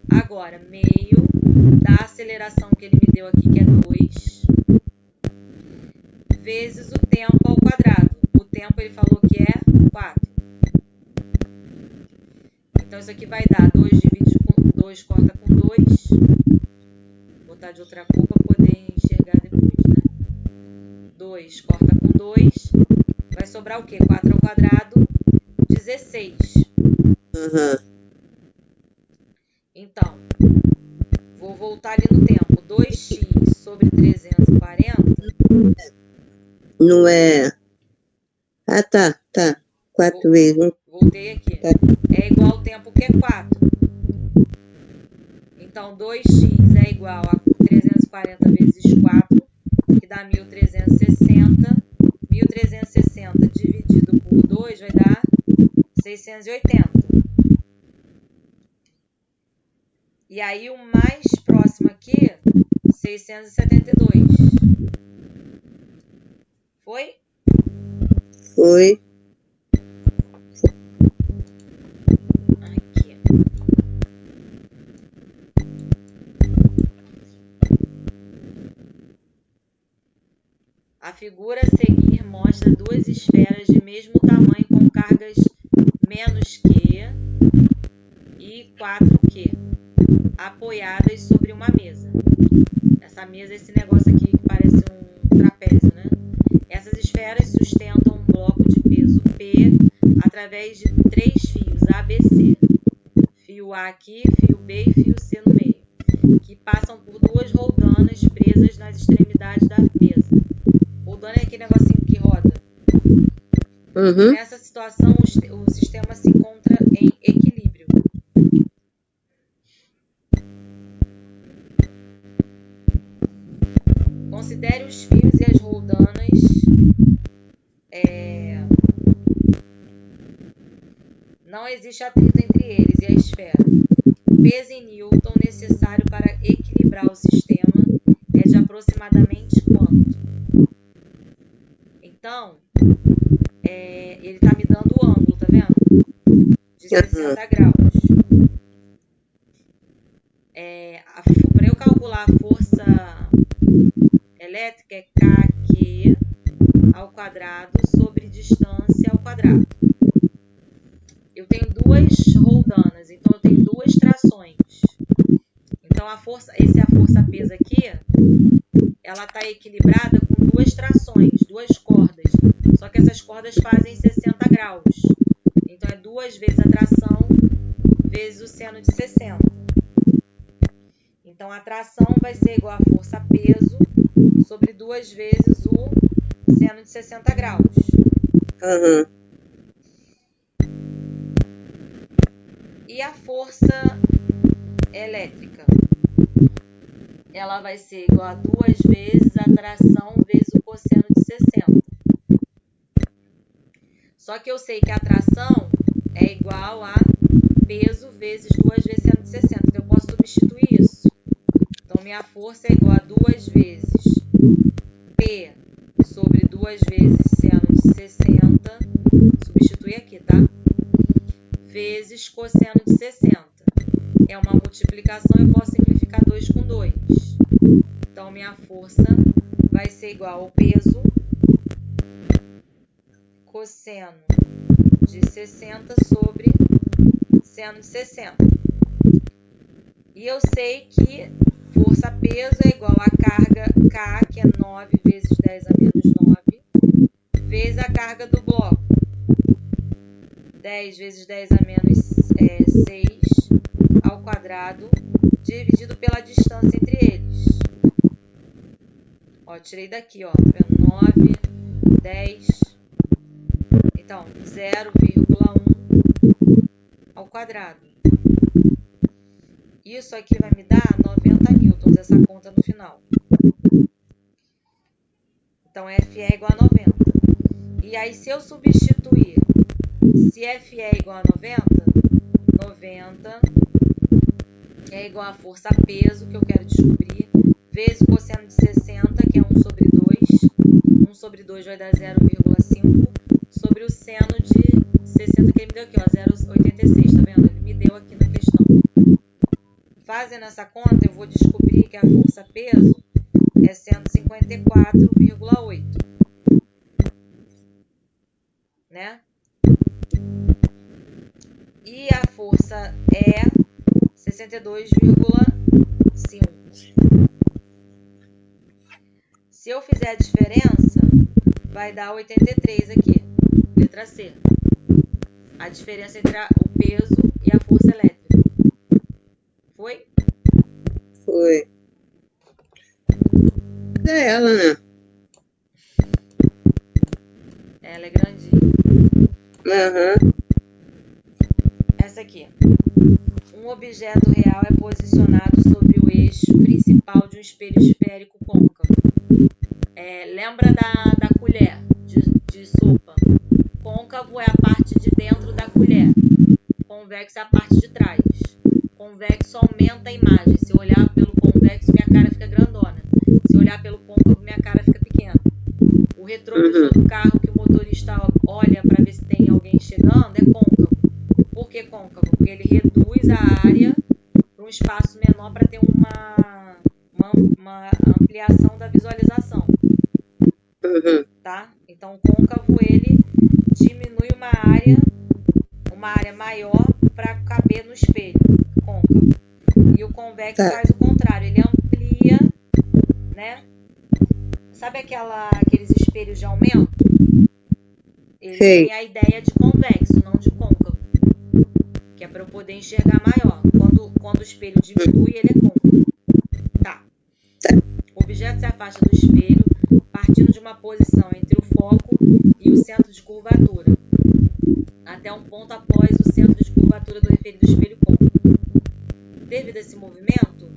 S1: Agora, meio da aceleração que ele me deu aqui, que é 2, vezes o tempo ao quadrado. O tempo ele falou que é 4. Então, isso aqui vai dar 2 dividido com 2, corta com 2. Vou botar de outra cor para poder enxergar depois, né? 2 corta com 2. Vai sobrar o quê? 4 ao quadrado 16.
S2: Aham.
S1: Então, vou voltar ali no tempo. 2x sobre 340.
S2: Não é... Ah, tá. 4 vezes.
S1: Voltei aqui.
S2: Tá.
S1: É igual ao tempo que é 4. Então, 2x é igual a 340 vezes 4, que dá 1.360. 1.360 dividido por 2 vai dar 680. E aí, o mais próximo aqui, 672. Foi?
S2: Foi.
S1: Aqui. A figura a seguir mostra duas esferas de mesmo tamanho com cargas menos Q e 4Q apoiadas sobre uma mesa. Essa mesa é esse negócio aqui que parece um trapézio, né? Essas esferas sustentam um bloco de peso P através de 3 fios ABC. Fio A aqui, fio B e fio C no meio, que passam por duas roldanas presas nas extremidades da mesa. Roldana é aquele negocinho que roda.
S2: Uhum.
S1: Nessa situação, o sistema se encontra em equilíbrio. Considere os fios e as roldanas. Não existe atrito entre eles e a esfera. O peso em Newton necessário para equilibrar o sistema é de aproximadamente quanto? Então, ele está me dando o ângulo, tá vendo? De 60 graus. Para eu calcular a força elétrica é KQ ao quadrado sobre distância ao quadrado. Eu tenho duas roldanas, então eu tenho duas trações. Então essa é a força-peso aqui, ela está equilibrada com duas trações, duas cordas. Só que essas cordas fazem 60 graus. Então é 2 vezes a tração vezes o seno de 60. Então a tração vai ser igual a força-peso sobre 2 vezes o seno de 60 graus.
S2: Uhum.
S1: E a força elétrica? Ela vai ser igual a 2 vezes a tração vezes o cosseno de 60. Só que eu sei que a tração é igual a peso vezes 2 vezes seno de 60. Então eu posso substituir isso. Então minha força é igual a 2 vezes P sobre 2 vezes seno de 60. Substituir aqui, tá? Vezes cosseno de 60. É uma multiplicação, eu posso simplificar 2 com 2. Então, minha força vai ser igual ao peso cosseno de 60 sobre seno de 60. E eu sei que força-peso é igual a carga K, que é 9 vezes 10 a menos 9, vezes a carga do bloco. 10 vezes 10 a menos 6 ao quadrado, dividido pela distância entre eles. Ó, tirei daqui, ó, tá vendo? 9, 10, então 0,1 ao quadrado. Isso aqui vai me dar 90 newtons, essa conta no final. Então, F é igual a 90. E aí, se eu substituir, se F é igual a 90, 90 é igual a força-peso, que eu quero descobrir, vezes o cosseno de 60, que é 1 sobre 2. 1 sobre 2 vai dar 0,5 sobre o seno de 60, que ele me deu aqui, ó, 0,86, tá vendo? Ele me deu aqui na questão. Fazendo essa conta, eu vou descobrir que a força-peso é 154,8, né? E a força é 62,5. Se eu fizer a diferença, vai dar 83 aqui, letra C. a diferença entre o peso e a força elétrica. Foi?
S2: Foi. É ela, né?
S1: Ela é grandinha.
S2: Aham.
S1: Essa aqui. Um objeto real é posicionado sobre o eixo principal de um espelho esférico côncavo. Lembra da colher de sopa? Côncavo é a parte de dentro da colher. Convexo é a parte de trás. Convexo aumenta a imagem. Se eu olhar pelo convexo, minha cara fica grandona. Se eu olhar pelo côncavo, minha cara fica pequena. O retrovisor do carro que o motorista olha para ver se tem alguém chegando é côncavo. Por que côncavo? Porque ele reduz a área para um espaço menor para ter uma ampliação da visualização. Tá? Então, o côncavo ele diminui uma área maior para caber no espelho, côncavo. E o convexo faz o contrário, ele amplia, né? Sabe aqueles espelhos de aumento? Ele tem a ideia de convexo, não de côncavo. Que é para eu poder enxergar maior. Quando o espelho diminui, ele é côncavo. Tá. O objeto se afasta do espelho, partindo de uma posição entre o foco e o centro de curvatura, até um ponto após o centro de curvatura do referido espelho côncavo. Devido a esse movimento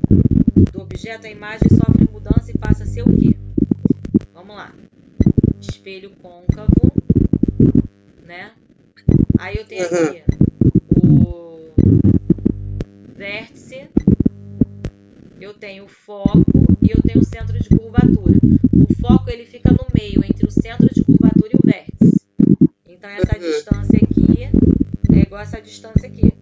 S1: do objeto, a imagem sofre mudança e passa a ser o quê? Vamos lá. Espelho côncavo, né? Aí eu tenho aqui o vértice, eu tenho o foco e eu tenho o centro de curvatura. O foco ele fica no meio entre o centro de curvatura e o vértice. Então essa distância aqui é igual a essa distância aqui.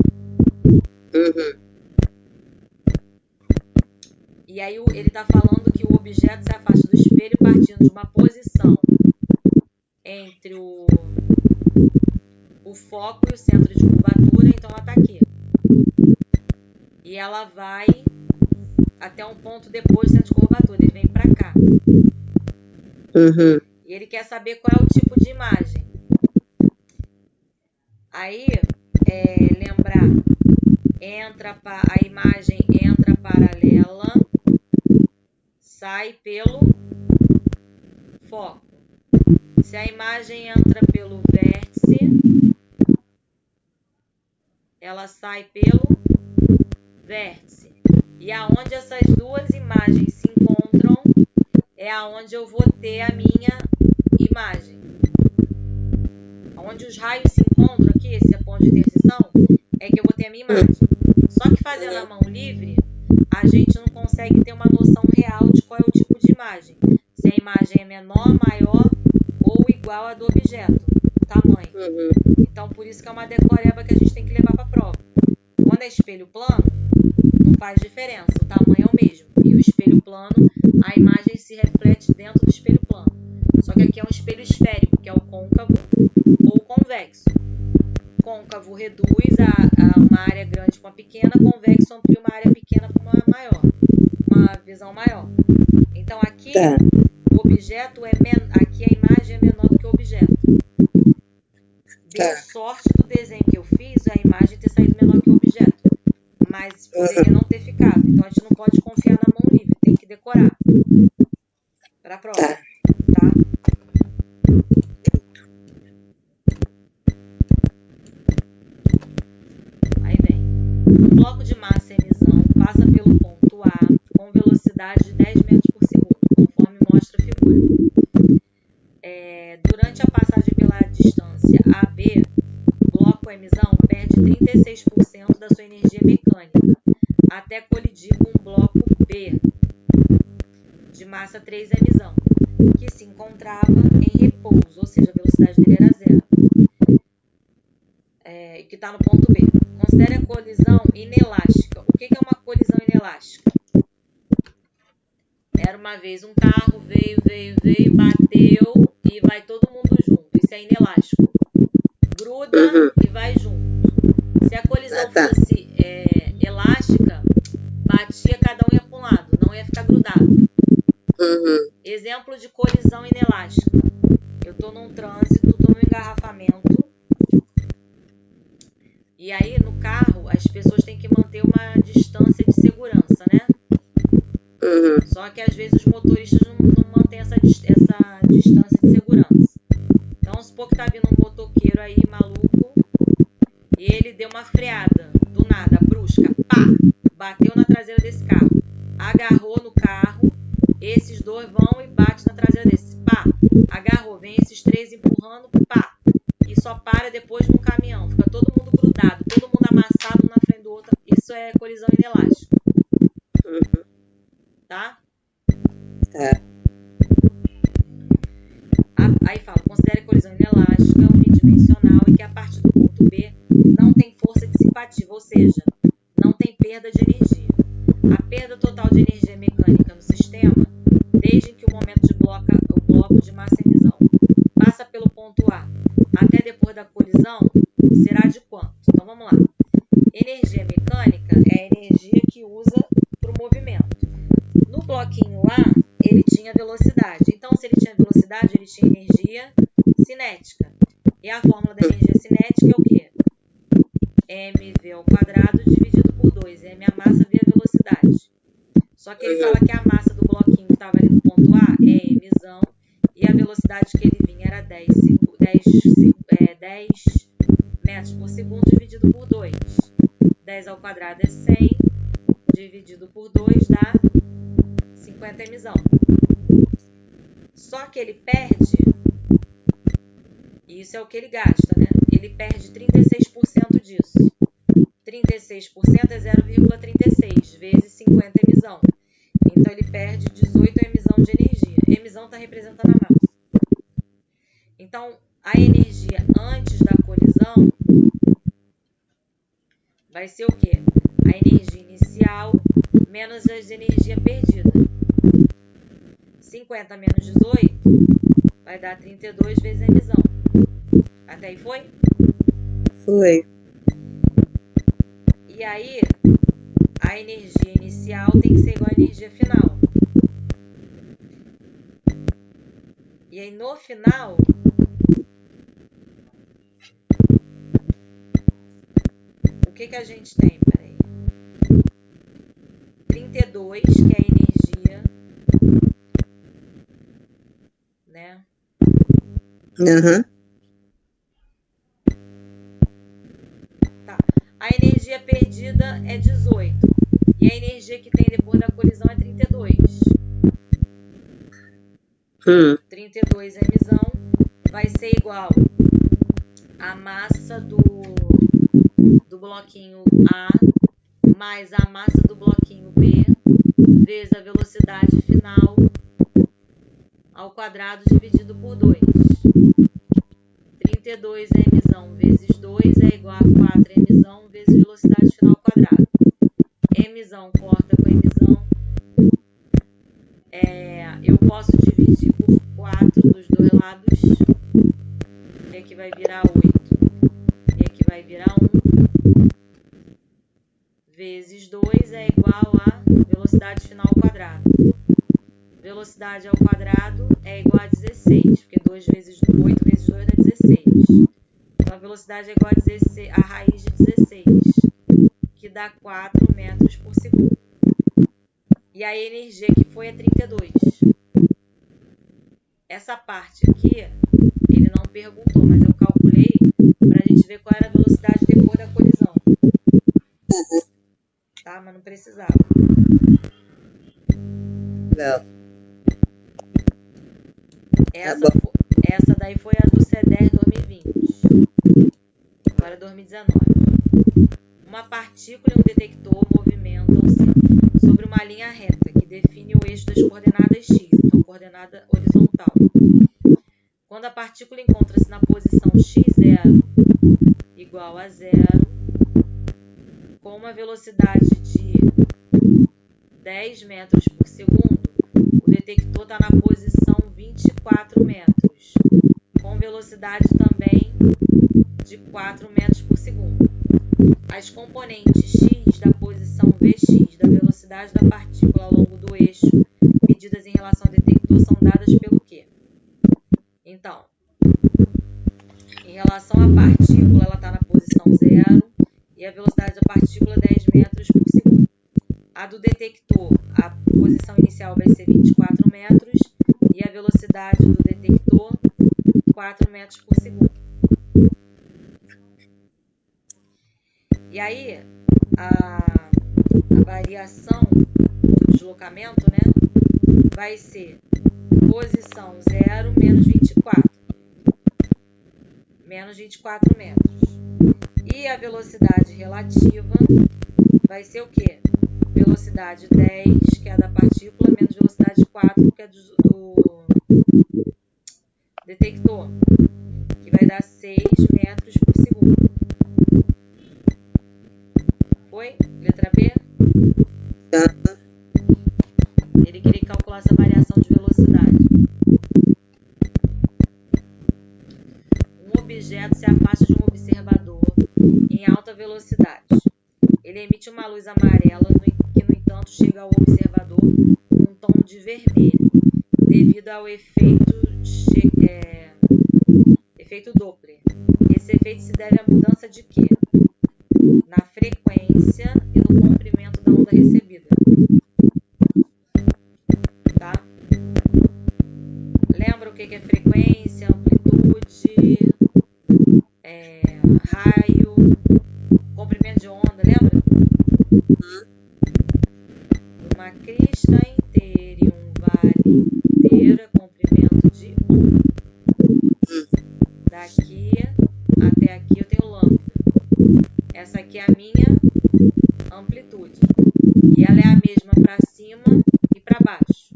S1: E aí ele está falando que o objeto se afasta do espelho partindo de uma posição entre o foco e o centro de curvatura. Então ela está aqui. E ela vai até um ponto depois do centro de curvatura. Ele vem para cá. E ele quer saber qual é o tipo de imagem. Aí, lembrar, a imagem entra paralela, sai pelo foco. Se a imagem entra pelo vértice, ela sai pelo vértice. E aonde essas duas imagens se encontram é aonde eu vou ter a minha imagem. Onde os raios se encontram aqui, esse ponto de interseção, é que eu vou ter a minha imagem. Só que fazendo a mão livre, a gente não consegue ter uma noção real de qual é o tipo de imagem. Se a imagem é menor, maior ou igual a do objeto, tamanho. Então, por isso que é uma decoreba que a gente tem que levar para a prova. Quando é espelho plano, não faz diferença, o tamanho é o mesmo. E o espelho plano, a imagem se reflete dentro do espelho plano. Só que aqui é um espelho esférico, que é o côncavo ou convexo. Côncavo reduz uma área grande para uma pequena, convexo amplia uma área pequena para uma maior, uma visão maior. Então aqui o objeto aqui a imagem é menor do que o objeto. Deu sorte do desenho que eu fiz, a imagem ter saído menor que o objeto, mas poderia não ter ficado. Então a gente não pode confiar na mão livre, tem que decorar para a prova, tá? Aí vem. O bloco de massa emisão passa pelo ponto A com velocidade de 10 metros por segundo, conforme mostra a figura. Durante a passagem pela distância AB, o bloco emisão perde 36% da sua energia mecânica, até colidir com o bloco B, de massa 3 emisão, que se encontrava em repouso, ou seja, a velocidade dele era zero, que está no ponto B. Considere a colisão inelástica. O que é uma colisão inelástica? Era uma vez um carro, veio, bateu e vai todo mundo junto. Isso é inelástico. Gruda e vai junto. Se a colisão fosse elástica, batia, cada um ia para um lado, não ia ficar grudado. Exemplo de colisão inelástica. Eu estou num trânsito, estou num engarrafamento as pessoas têm que manter uma distância de segurança, né? Só que às vezes os motoristas não mantêm essa distância de segurança. Então, vamos supor que tá vindo um motoqueiro aí maluco e ele deu uma freada do nada, brusca, pá, bateu na traseira desse carro, agarrou no carro, esses dois vão e bate na traseira desse, pá, agarrou, vem esses três empurrando, pá, e só para depois num caminhão, fica todo mundo grudado, todo mundo amassado um na frente do outro, isso é colisão inelástica. Tá? Aí fala, considere colisão inelástica unidimensional e que a partir do ponto B não tem força dissipativa, ou seja, não tem perda de energia. A perda total de energia mecânica no sistema, desde que o momento de o bloco de massa em emisão passa pelo ponto A até depois da colisão, será de quanto? Então vamos lá. Energia mecânica é a energia que usa para o movimento. No bloquinho A, ele tinha velocidade. Então, se ele tinha velocidade, ele tinha energia cinética. E a fórmula da energia cinética é o quê? mv ao quadrado dividido por 2. M é a massa via velocidade. Só que ele fala que a massa do bloquinho que estava ali no ponto A é mzão e a velocidade que ele vinha era 10 metros por segundo dividido por 2. 10 ao quadrado é 100, dividido por 2 dá 50 mzão. Só que ele perde, isso é o que ele gasta, né? Ele perde 36% disso. 36% é 0,36 vezes 50 mzão. Então, ele perde 18 mzão de energia. Mzão está representando a massa. Então, a energia antes da colisão vai ser o quê? A energia inicial menos a energia perdida. 50 menos 18 vai dar 32 vezes mzão. Até aí foi?
S2: Foi.
S1: E aí, a energia inicial tem que ser igual à energia final. E aí, no final, o que a gente tem? Peraí. 32, que é a energia, né? Tá. A energia perdida é 18. E a energia que tem depois da colisão é 32. 32 mzão vai ser igual a massa do bloquinho A mais a massa do bloquinho B vezes a velocidade final ao quadrado dividido por 2. 32 mzão vezes 2 é igual a 4 mzão vezes velocidade final ao quadrado. Mzão corta com mzão. Eu posso dividir por 4 dos dois lados. E aqui vai virar 8. E aqui vai virar 1. Vezes 2 é igual a velocidade final ao quadrado. Velocidade ao quadrado é igual a 16, porque 8 vezes 2 dá 16. Então, a velocidade é igual a raiz de 16, que dá 4 metros por segundo. E a energia que foi é 32. Essa parte aqui, ele não perguntou, mas eu calculei para a gente ver qual era a velocidade depois da colisão. Tá? Mas não precisava.
S2: Não.
S1: Essa daí foi a do C10 2020. Agora 2019. Uma partícula e um detector movimentam-se sobre uma linha reta que define o eixo das coordenadas x, então coordenada horizontal. Quando a partícula encontra-se na posição x0 igual a 0, com uma velocidade de 10 metros por segundo, o detector está na posição 24 metros, com velocidade também de 4 metros por segundo. As componentes x da posição vx da velocidade da partícula ao longo do eixo, medidas em relação ao detector, são dadas pelo quê? Então, em relação à partícula, ela está na posição 0 e a velocidade da partícula 10 metros por segundo. A do detector, a posição inicial vai ser 24 metros e a velocidade do detector 4 metros por segundo. E aí, a variação do deslocamento, né, vai ser posição 0 menos 24. Menos 24 metros. E a velocidade relativa vai ser o quê? Velocidade 10, que é a da partícula, menos velocidade 4, que é do detector, que vai dar 6 metros por segundo. Foi? Letra B? Ele queria calcular essa variação de velocidade. Um objeto se afasta de um observador em alta velocidade. Ele emite uma luz amarela que, no entanto, chega ao observador com um tom de vermelho, devido ao efeito Doppler. Esse efeito se deve à mudança de quê? Na frequência e no comprimento da onda recebida. Tá? Lembra o que é frequência, amplitude, raio, comprimento de onda, lembra? Uma crista inteira e um vale inteiro é comprimento de onda. Daqui até aqui eu tenho lambda. Essa aqui é a minha amplitude. E ela é a mesma para cima e para baixo.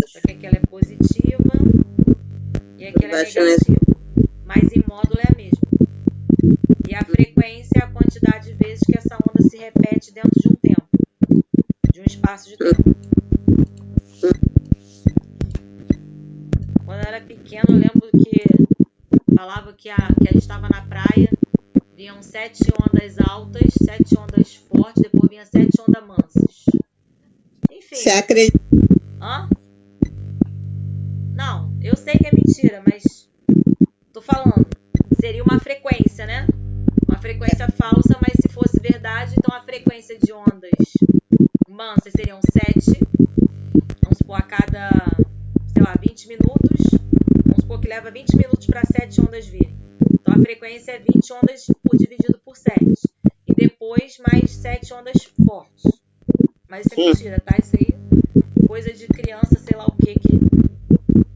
S1: Só que aqui ela é positiva e aqui ela é negativa. Mas em módulo é a mesma. E a frequência é a quantidade de vezes que essa onda se repete dentro de um tempo. De um espaço de tempo. Quando eu era pequeno, eu lembro que falava que a gente estava na praia, vinham 7 ondas altas, 7 ondas fortes, depois vinha 7 ondas mansas. Enfim.
S2: Você acredita?
S1: Hã? Não, eu sei que é mentira, mas tô falando. Seria uma frequência, né? Uma frequência falsa, mas se fosse verdade, então a frequência de ondas mansas seriam 7. Vamos supor, a cada, sei lá, 20 minutos. Vamos supor que leva 20 minutos para 7 ondas virem. Então a frequência é 20 ondas dividido por 7. E depois mais 7 ondas fortes. Mas isso é mentira, tá? Isso aí, coisa de criança, sei lá o que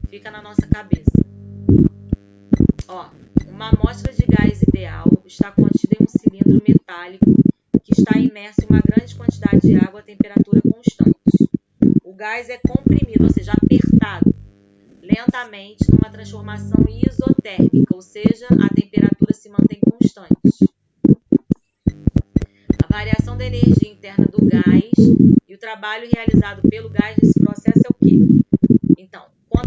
S1: fica na nossa cabeça. Ó, uma amostra de gás ideal está contida em um cilindro metálico que está imerso em uma grande quantidade de água a temperatura constante. O gás é comprimido, ou seja, apertado, lentamente numa transformação isotérmica, ou seja, a temperatura se mantém constante. A variação da energia interna do gás e o trabalho realizado pelo gás nesse processo é o quê? Então, quando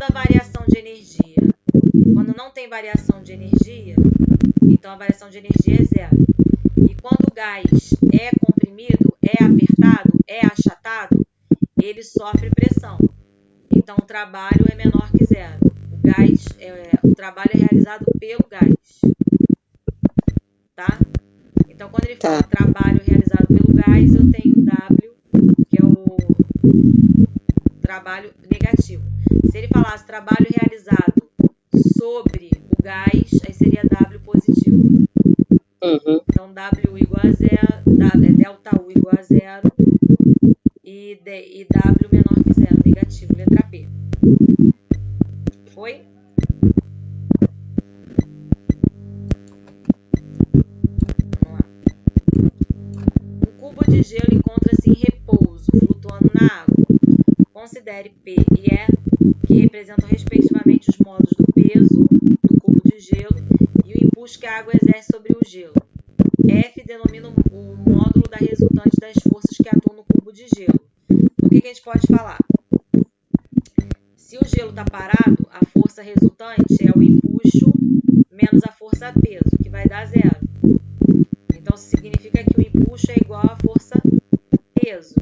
S1: não tem variação de energia, então a variação de energia é zero. E quando o gás é comprimido, é apertado, é achatado, ele sofre pressão. Então o trabalho é menor que zero. O trabalho é realizado pelo gás. Tá? Então quando ele fala trabalho realizado pelo gás, eu tenho W, que é o trabalho negativo. Se ele falasse trabalho realizado sobre o gás, aí seria W positivo. Então W igual a zero, delta U igual a zero e W menor que zero, negativo, letra P. Foi? Vamos lá. Um cubo de gelo encontra-se em repouso, flutuando na água. Considere P e E, que representam respectivamente os modos do peso do cubo de gelo e o impulso que a água exerce sobre o gelo. F denomina o módulo da resultante das forças que atuam no cubo de gelo. O que a gente pode falar? Se o gelo está parado, a força resultante é o impulso menos a força peso, que vai dar zero. Então, significa que o impulso é igual à força peso.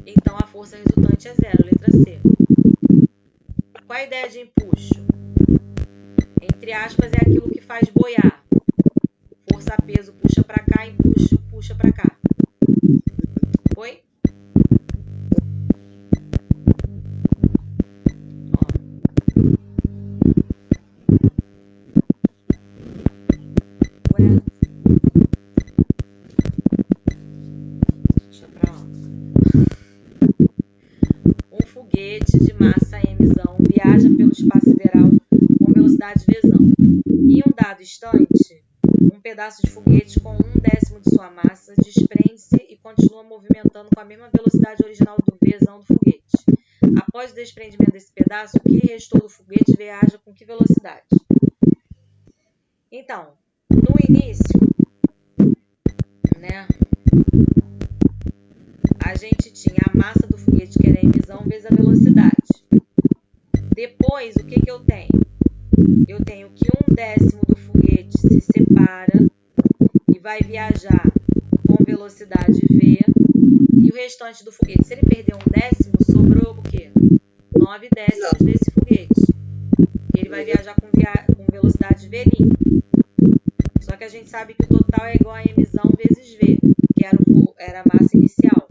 S1: Então, a força resultante é zero, letra C. Qual a ideia de impulso? Entre aspas, é aquilo que faz boiar. Força peso puxa para cá, empuxo puxa para cá. Foi? Deixa pra lá. Um foguete de massa mzão viaja pelo espaço sideral com velocidade vzão. Em um dado instante, um pedaço de foguete com 1/10 de sua massa desprende-se e continua movimentando com a mesma velocidade original do vzão do foguete. Após o desprendimento desse pedaço, o que restou do foguete viaja com que velocidade? Então, no início, né, a gente tinha a massa do foguete, que era mzão, vezes a velocidade. Depois, o que eu tenho? Eu tenho que 1/10 do foguete se separa e vai viajar com velocidade v, e o restante do foguete, se ele perder 1/10, sobrou o quê? 9/10 desse foguete. E ele vai viajar com velocidade v'. Só que a gente sabe que o total é igual a mzão vezes v, que era a massa inicial.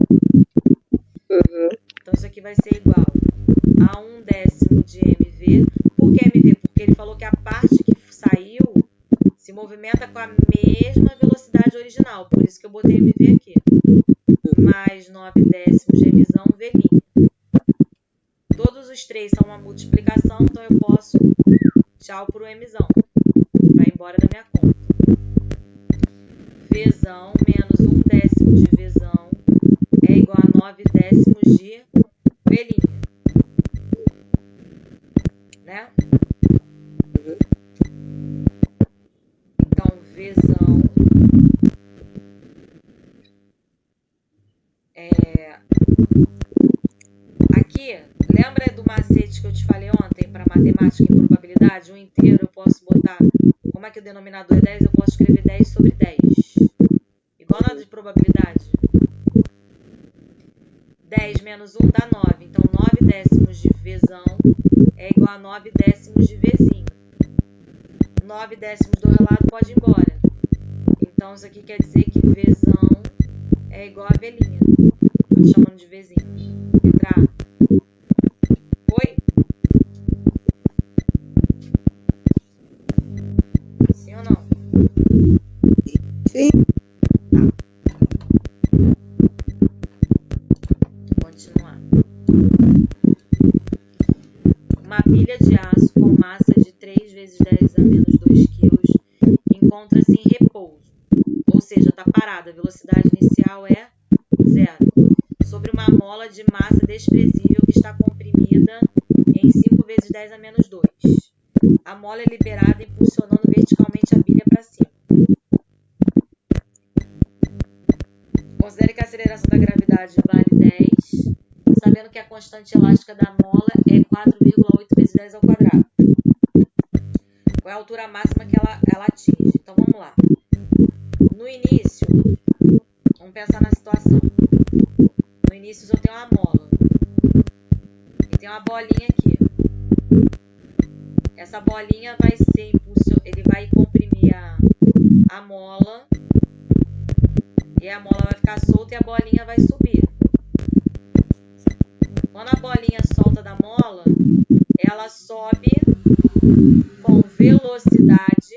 S1: Então isso aqui vai ser igual a 1/10 de mv. Por que mv? Porque ele falou que a parte que saiu se movimenta com a mesma velocidade original. Por isso que eu botei mv aqui. Mais 9/10 de mzão v'. Todos os três são uma multiplicação, então eu posso tchau pro mzão. Vai embora da minha conta. Vzão menos 1/10 de vzão é igual a 9/10 de v'. Né? Então, vzão aqui, lembra do macete que eu te falei ontem para matemática e probabilidade? Um inteiro eu posso botar, como é que o denominador é 10, eu posso escrever 10 sobre 10. Igual na de probabilidade. 10 menos 1 dá 9. Então, 9/10 de vzão é igual a 9/10 de vzinho. 9/10 do lado pode ir embora. Então, isso aqui quer dizer que vzão é igual a v'. Estou chamando de vzinho. Letra A. Foi? Sim ou não?
S2: Sim.
S1: Continuar. Uma pilha de aço com massa de 3 vezes 10 a menos 2 kg encontra-se em repouso, ou seja, está parada. A velocidade inicial é 0. Sobre uma mola de massa desprezível que está comprimida em 5 vezes 10 a menos 2. A mola é liberada impulsionando verticalmente a pilha para cima. Considere que a aceleração da gravidade vale 10, sabendo que a constante elástica da mola é 4,8 vezes 10 ao quadrado. Qual é a altura máxima que ela atinge? Então, vamos lá. No início, vamos pensar na situação. No início, eu tenho uma mola. E tem uma bolinha aqui. Essa bolinha vai ser ele vai comprimir a mola. E a mola vai ficar solta e a bolinha vai subir. Quando a bolinha solta da mola, ela sobe com velocidade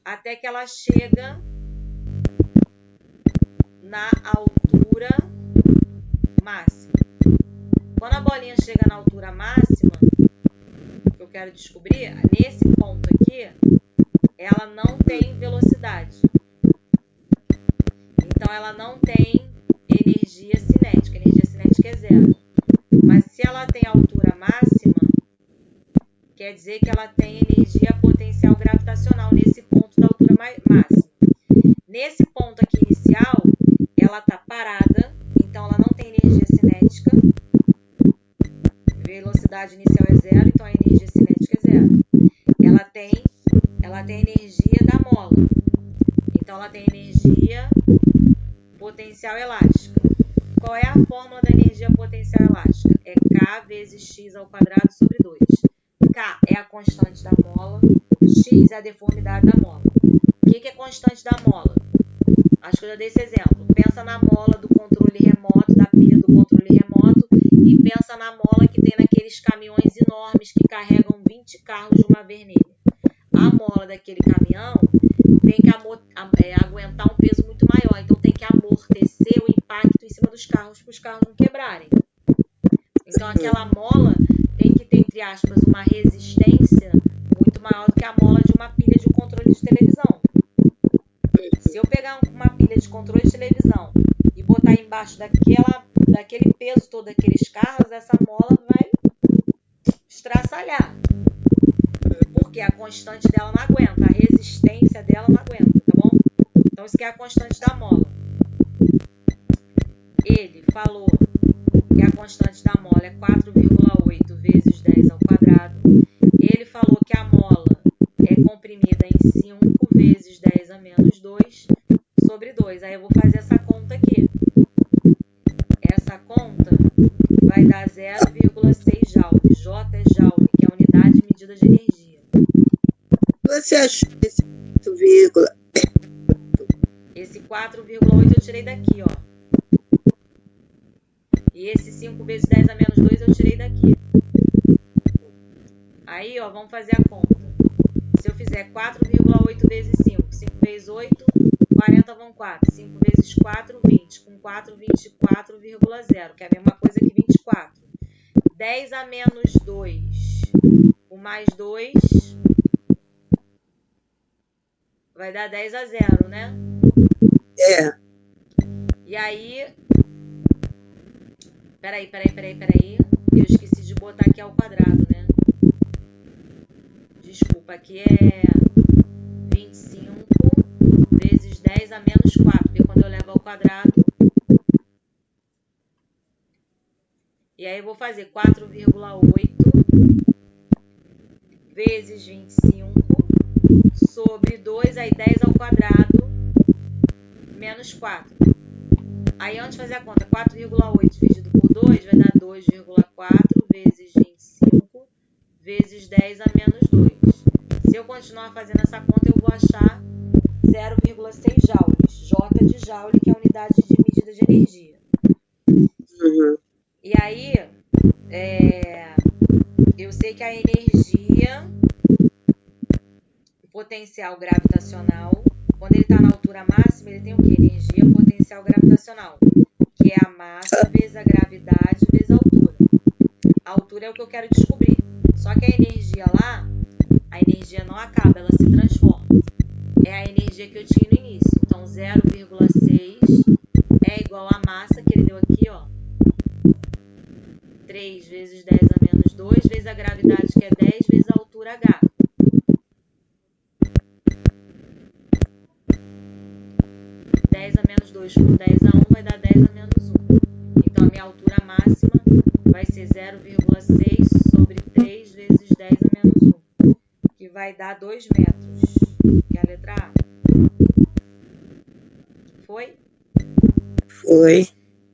S1: até que ela chega na altura máxima. Quando a bolinha chega na altura máxima, que eu quero descobrir, nesse ponto aqui, ela não tem velocidade. Então, ela não tem energia cinética. Energia cinética é 0. Mas se ela tem altura máxima, quer dizer que ela tem energia potencial gravitacional nesse ponto da altura máxima. Nesse ponto aqui inicial, ela está parada, então ela não tem energia cinética. Velocidade inicial é 0, então a energia cinética é 0. Ela tem energia da mola. Então, ela tem energia potencial elástica. Qual é a fórmula da energia potencial elástica? É K vezes x ao quadrado sobre 2. K é a constante da mola, x é a deformidade da mola. O que é constante da mola? Acho que eu já dei esse exemplo. Pensa na mola do controle remoto, da pilha do controle remoto, e pensa na mola que tem naqueles caminhões enormes que carregam 20 carros de uma vez nele. A mola daquele caminhão tem que aguentar um peso muito maior, então tem que amortecer o impacto em cima dos carros para os carros não quebrarem. Então aquela mola tem que ter, entre aspas, uma resistência muito maior do que a mola de uma pilha de um controle de televisão. Se eu pegar uma pilha de controle de televisão e botar embaixo daquele peso todo daqueles carros, essa mola vai estraçalhar. Porque a constante dela não aguenta, a resistência dela não aguenta, tá bom? Então isso que é a constante da mola. Ele falou que a constante da mola é 4,8 vezes 10 ao quadrado. Ele falou que a mola é comprimida em 5 vezes 10 a menos 2 sobre 2. Aí eu vou fazer essa conta aqui. Essa conta vai dar 0,6 joule. J é joule, que é a unidade de medida de energia.
S2: Você achou esse 4,8?
S1: Esse 4,8 eu tirei daqui, ó. E esse 5 vezes 10 a menos 2 eu tirei daqui. Aí, ó, vamos fazer a conta. Se eu fizer 4,8 vezes 5, 5 vezes 8, 40 vão 4. 5 vezes 4, 20. Com 4, 24,0, que é a mesma coisa que 24. 10 a menos 2, o mais 2, vai dar 10 a 0, né?
S2: É.
S1: E aí... Peraí. Eu esqueci de botar aqui ao quadrado, né? Desculpa, aqui é 25 vezes 10 a menos 4, porque quando eu levo ao quadrado... E aí eu vou fazer 4,8 vezes 25 sobre 2, aí 10 ao quadrado, menos 4. Aí antes de fazer a conta, 4,8 dividido por 2 vai dar 2,4 vezes 25 vezes 10 a menos 2. Se eu continuar fazendo essa conta, eu vou achar 0,6 joules. J de joule, que é a unidade de medida de energia. E aí, eu sei que a energia, o potencial gravitacional, quando ele está na altura máxima, ele tem o que? Energia potencial gravitacional, que é a massa vezes a gravidade vezes a altura. A altura é o que eu quero descobrir. Só que a energia lá, a energia não acaba, ela se transforma. É a energia que eu tinha no início. Então, 0,6 é igual à massa que ele deu aqui, ó. 3 vezes 10 a menos 2 vezes a gravidade, que é 10 vezes a altura H. A menos 2 com 10 a 1 vai dar 10 a menos 1. Então, a minha altura máxima vai ser 0,6 sobre 3 vezes 10 a menos 1, que vai dar 2 metros, que é a letra A. Foi?
S2: Foi.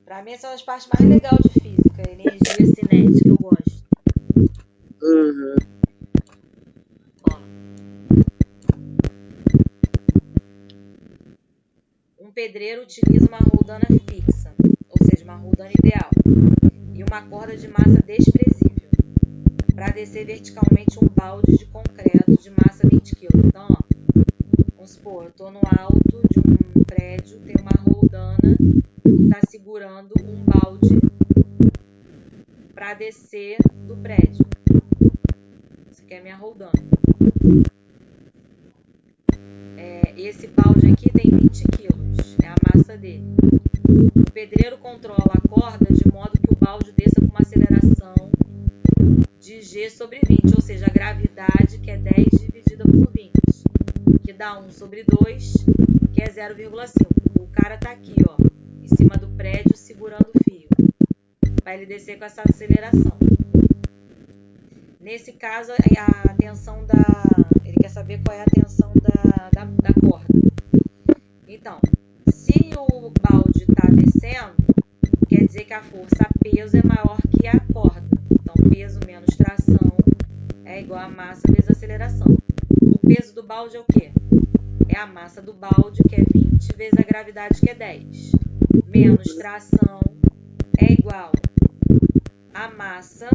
S1: Para mim, essa é uma das partes mais legais de física, energia cinética, eu gosto. Ó. Um pedreiro utiliza uma roldana fixa, ou seja, uma roldana ideal, e uma corda de massa desprezível para descer verticalmente um balde de concreto de massa 20 kg. Então, ó, vamos supor, eu estou no alto de um prédio, tem uma roldana que está segurando um balde para descer do prédio. Essa aqui é a minha roldana. Esse balde aqui tem 20 quilos, é a massa dele. O pedreiro controla a corda de modo que o balde desça com uma aceleração de G sobre 20, ou seja, a gravidade, que é 10 dividida por 20, que dá 1 sobre 2, que é 0,5. O cara está aqui, ó, em cima do prédio, segurando o fio, para ele descer com essa aceleração. Nesse caso, a tensão ele quer saber qual é a tensão da corda. Então, se o balde está descendo, quer dizer que a força peso é maior que a corda. Então, peso menos tração é igual a massa vezes aceleração. O peso do balde é o quê? é a massa do balde, que é 20, vezes a gravidade, que é 10. Menos tração é igual a massa,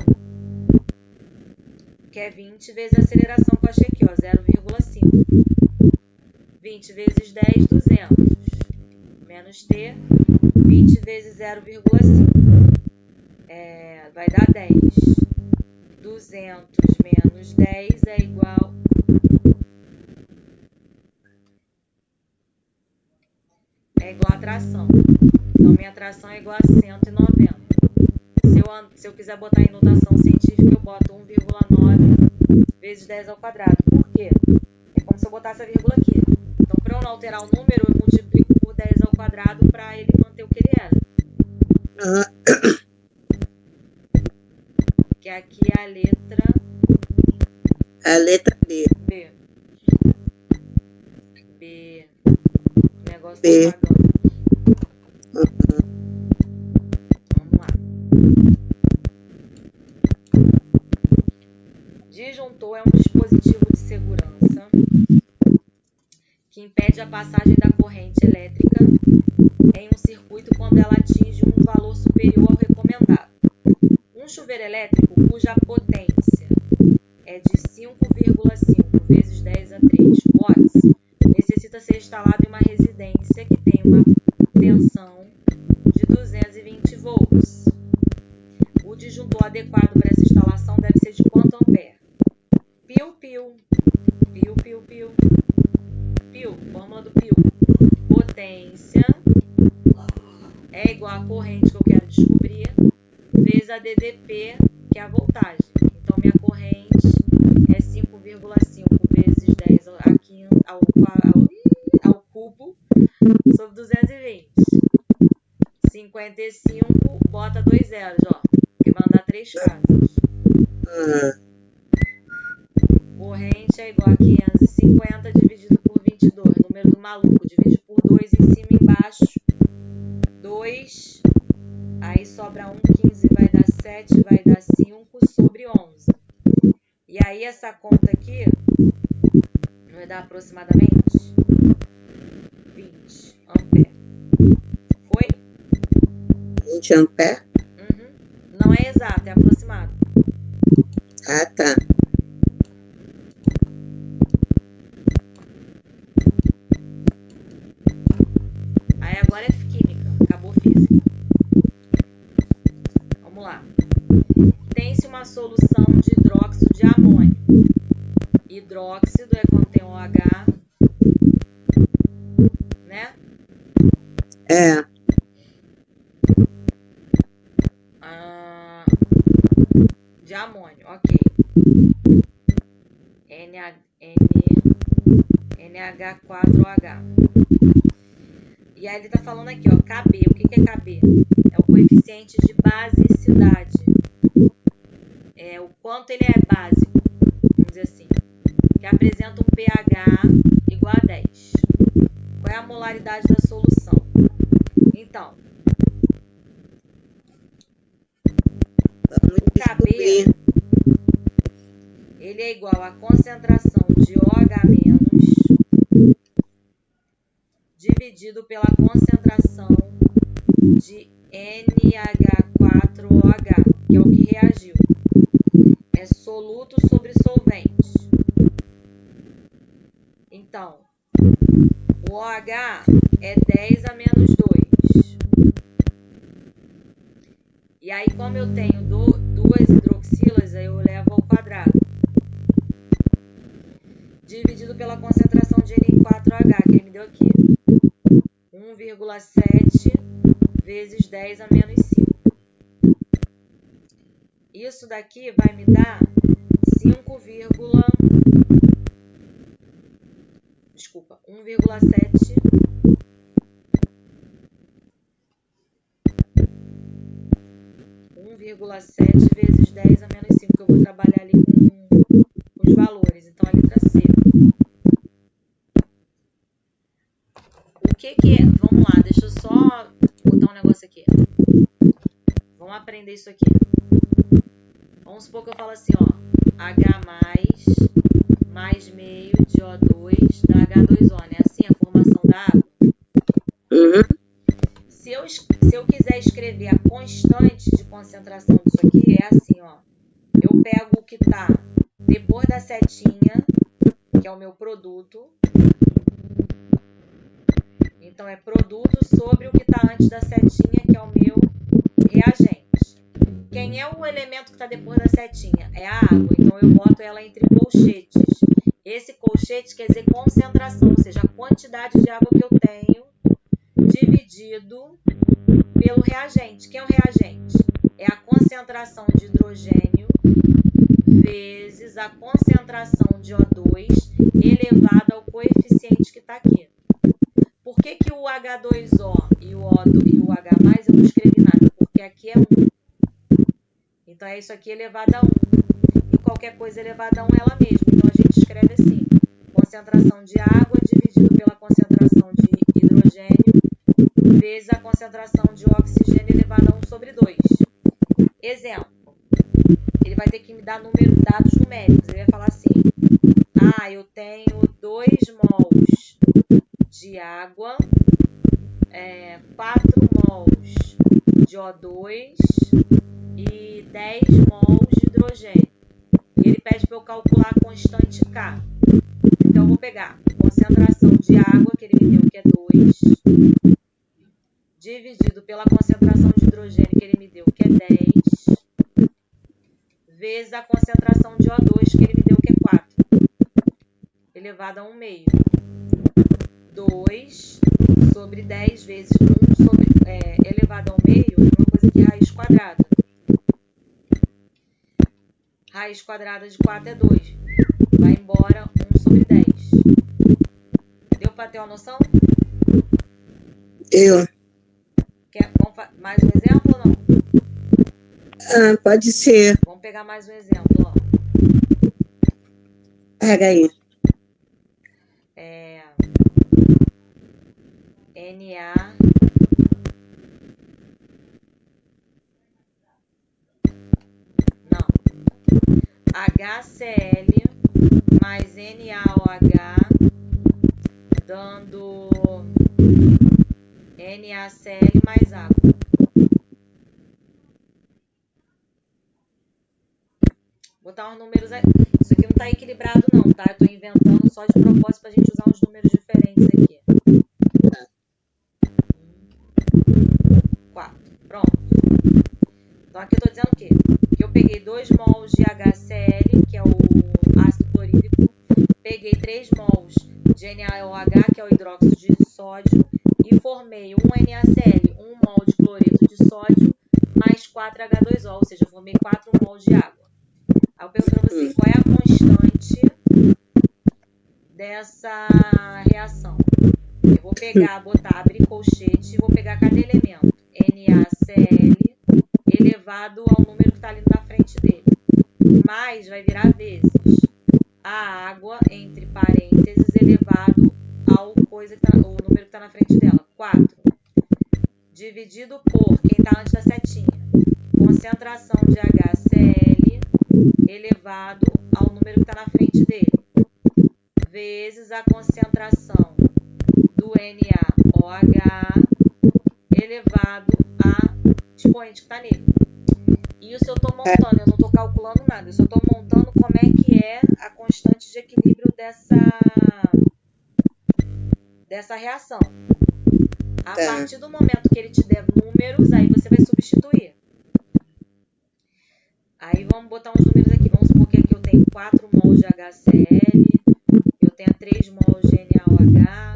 S1: que é 20, vezes a aceleração, que eu achei aqui, ó, 0,5. 20 vezes 10, 200. Menos T, 20 vezes 0,5. Vai dar 10. 200 menos 10 é igual a tração. Então, minha tração é igual a 190. Se eu quiser botar em notação científica, eu boto 1,9 vezes 10 ao quadrado. Por quê? É como se eu botasse a vírgula aqui. Então, para eu não alterar o número, eu multiplico por 10 ao quadrado para ele manter o que ele era. Que aqui é a letra...
S2: A letra B.
S1: B. B. O negócio
S2: B.
S1: tá apagando. Vamos lá. Disjuntor é um dispositivo de segurança que impede a passagem da corrente elétrica em um circuito quando ela atinge um valor superior ao recomendado. Um chuveiro elétrico cuja potência é de 5,5 vezes 10 a 3 watts necessita ser instalado em uma residência que tem uma tensão de 220 volts. O disjuntor adequado para essa instalação deve ser de quanto ampere? Piu-piu. Piu-piu-piu. Piu. Fórmula do piu. Potência é igual à corrente que eu quero descobrir vezes a DDP, que é a voltagem. Então, minha corrente é 5,5 vezes 10 ao cubo sobre 220. 55, bota 2 zeros, ó, que vai andar 3 casas. Corrente é igual a 550 dividido por 22. Número do maluco. Divide por 2 em cima e embaixo. 2. Aí sobra 1, 15 vai dar 7, vai dar 5 sobre 11. E aí essa conta aqui vai dar aproximadamente 20 ampere. Foi?
S2: 20 ampere?
S1: Uhum. Não é exato, é aproximado.
S2: Ah, tá.
S1: Aí agora é química, acabou física. Vamos lá. Tem-se uma solução de hidróxido de amônio. Hidróxido é quando tem OH, né?
S2: É.
S1: De amônio, ok. NH4OH. E aí ele tá falando aqui, ó, Kb. O que é Kb? É o coeficiente de basicidade. É o quanto ele é básico, vamos dizer assim. Que apresenta um pH igual a 10. Qual é a molaridade da solução? Então, o Kb, ele é igual à concentração de OH- dividido pela concentração de NH4OH, que é o que reagiu. É soluto sobre solvente. Então, o OH é 10 a menos 2. E aí, como eu tenho duas hidroxilas, aí eu levo ao quadrado. Dividido pela concentração de N4OH, que ele me deu aqui. 1,7 vezes 10 a menos 5. Isso daqui vai me dar 1,7 vezes 10 a menos 5, que eu vou trabalhar ali com os valores. Então, a letra C. O que é? Vamos lá, deixa eu só botar um negócio aqui. Vamos aprender isso aqui. Vamos supor que eu falo assim, ó. H mais meio de O2 dá H2O, né? escrever a constante de concentração disso aqui, é assim, ó. Eu pego o que está depois da setinha, que é o meu produto. Então, é produto sobre o que está antes da setinha, que é o meu reagente. Quem é o elemento que está depois da setinha? É a água. Então, eu boto ela entre colchetes. Esse colchete quer dizer concentração, ou seja, a quantidade de água que eu tenho dividido pelo reagente. Quem é o reagente? É a concentração de hidrogênio vezes a concentração de O2 elevada ao coeficiente que está aqui. Por que que o H2O e o H+, eu não escrevi nada? Porque aqui é 1. Então, é isso aqui elevado a 1. E qualquer coisa elevada a 1 é ela mesma. Então, a gente escreve assim. Concentração de água dividido pela concentração de hidrogênio vezes a concentração de oxigênio elevado a 1 sobre 2. Exemplo. Ele vai ter que me dar dados numéricos. Ele vai falar assim. Eu tenho 2 mols de água, 4 mols de O2 e 10 mols de hidrogênio. E ele pede para eu calcular a constante K. Então, eu vou pegar a concentração de água, que ele me deu, que é 2, dividido pela concentração de hidrogênio, que ele me deu, que é 10, vezes a concentração de O2, que ele me deu, que é 4, elevado a 1 meio. 2 sobre 10 vezes 1 sobre, elevado a 1 meio é uma coisa que é raiz quadrada. Raiz quadrada de 4 é 2. Vai embora 1 sobre 10. Deu para ter uma noção?
S2: Deu.
S1: Vamos mais um exemplo ou não?
S2: Pode ser.
S1: Vamos pegar mais um exemplo, ó.
S2: Pega aí.
S1: Na HCl mais NaOH dando NaCl mais água. Vou botar uns números aí. Isso aqui não está equilibrado não, tá? Eu estou inventando só de propósito para a gente usar uns números diferentes aqui. 4. Pronto. Então, aqui eu estou dizendo o quê? Que eu peguei 2 mols de HCl, que é o ácido clorídrico, peguei 3 mols de NaOH, que é o hidróxido de sódio, e formei um NaCl, 1 mol de cloreto de sódio, mais 4 H2O, ou seja, eu formei 4 mols de água. Aí eu pergunto para você, qual é a constante dessa reação? Eu vou pegar, abrir colchete, e vou pegar cada elemento. NaCl elevado ao número que está ali na frente dele. Mais vai virar vezes a água, entre parênteses, elevado ao o número que está na frente dela. 4. Dividido por, quem está antes da setinha, concentração de HCl elevado ao número que está na frente dele. Vezes a concentração do NaOH elevado a expoente que está nele. Isso eu estou montando, eu não estou calculando nada. Eu só estou montando como é que é a constante de equilíbrio dessa reação. A partir do momento que ele te der números, aí você vai substituir. Aí vamos botar uns números aqui. Vamos supor que aqui eu tenho 4 mols de HCl, eu tenho 3 mols de NaOH,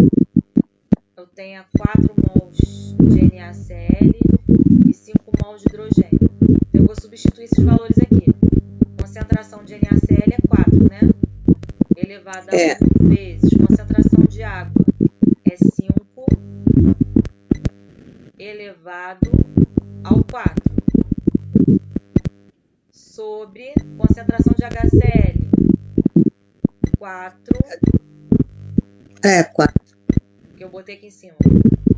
S1: eu tenho 4 mols de NaCl e 5 mols de hidrogênio. Eu vou substituir esses valores aqui. Concentração de NaCl é 4, né? Elevado a 1 vezes. Concentração de água é 5 elevado ao 4. Sobre concentração de HCl. 4.
S2: 4.
S1: Que eu botei aqui em cima.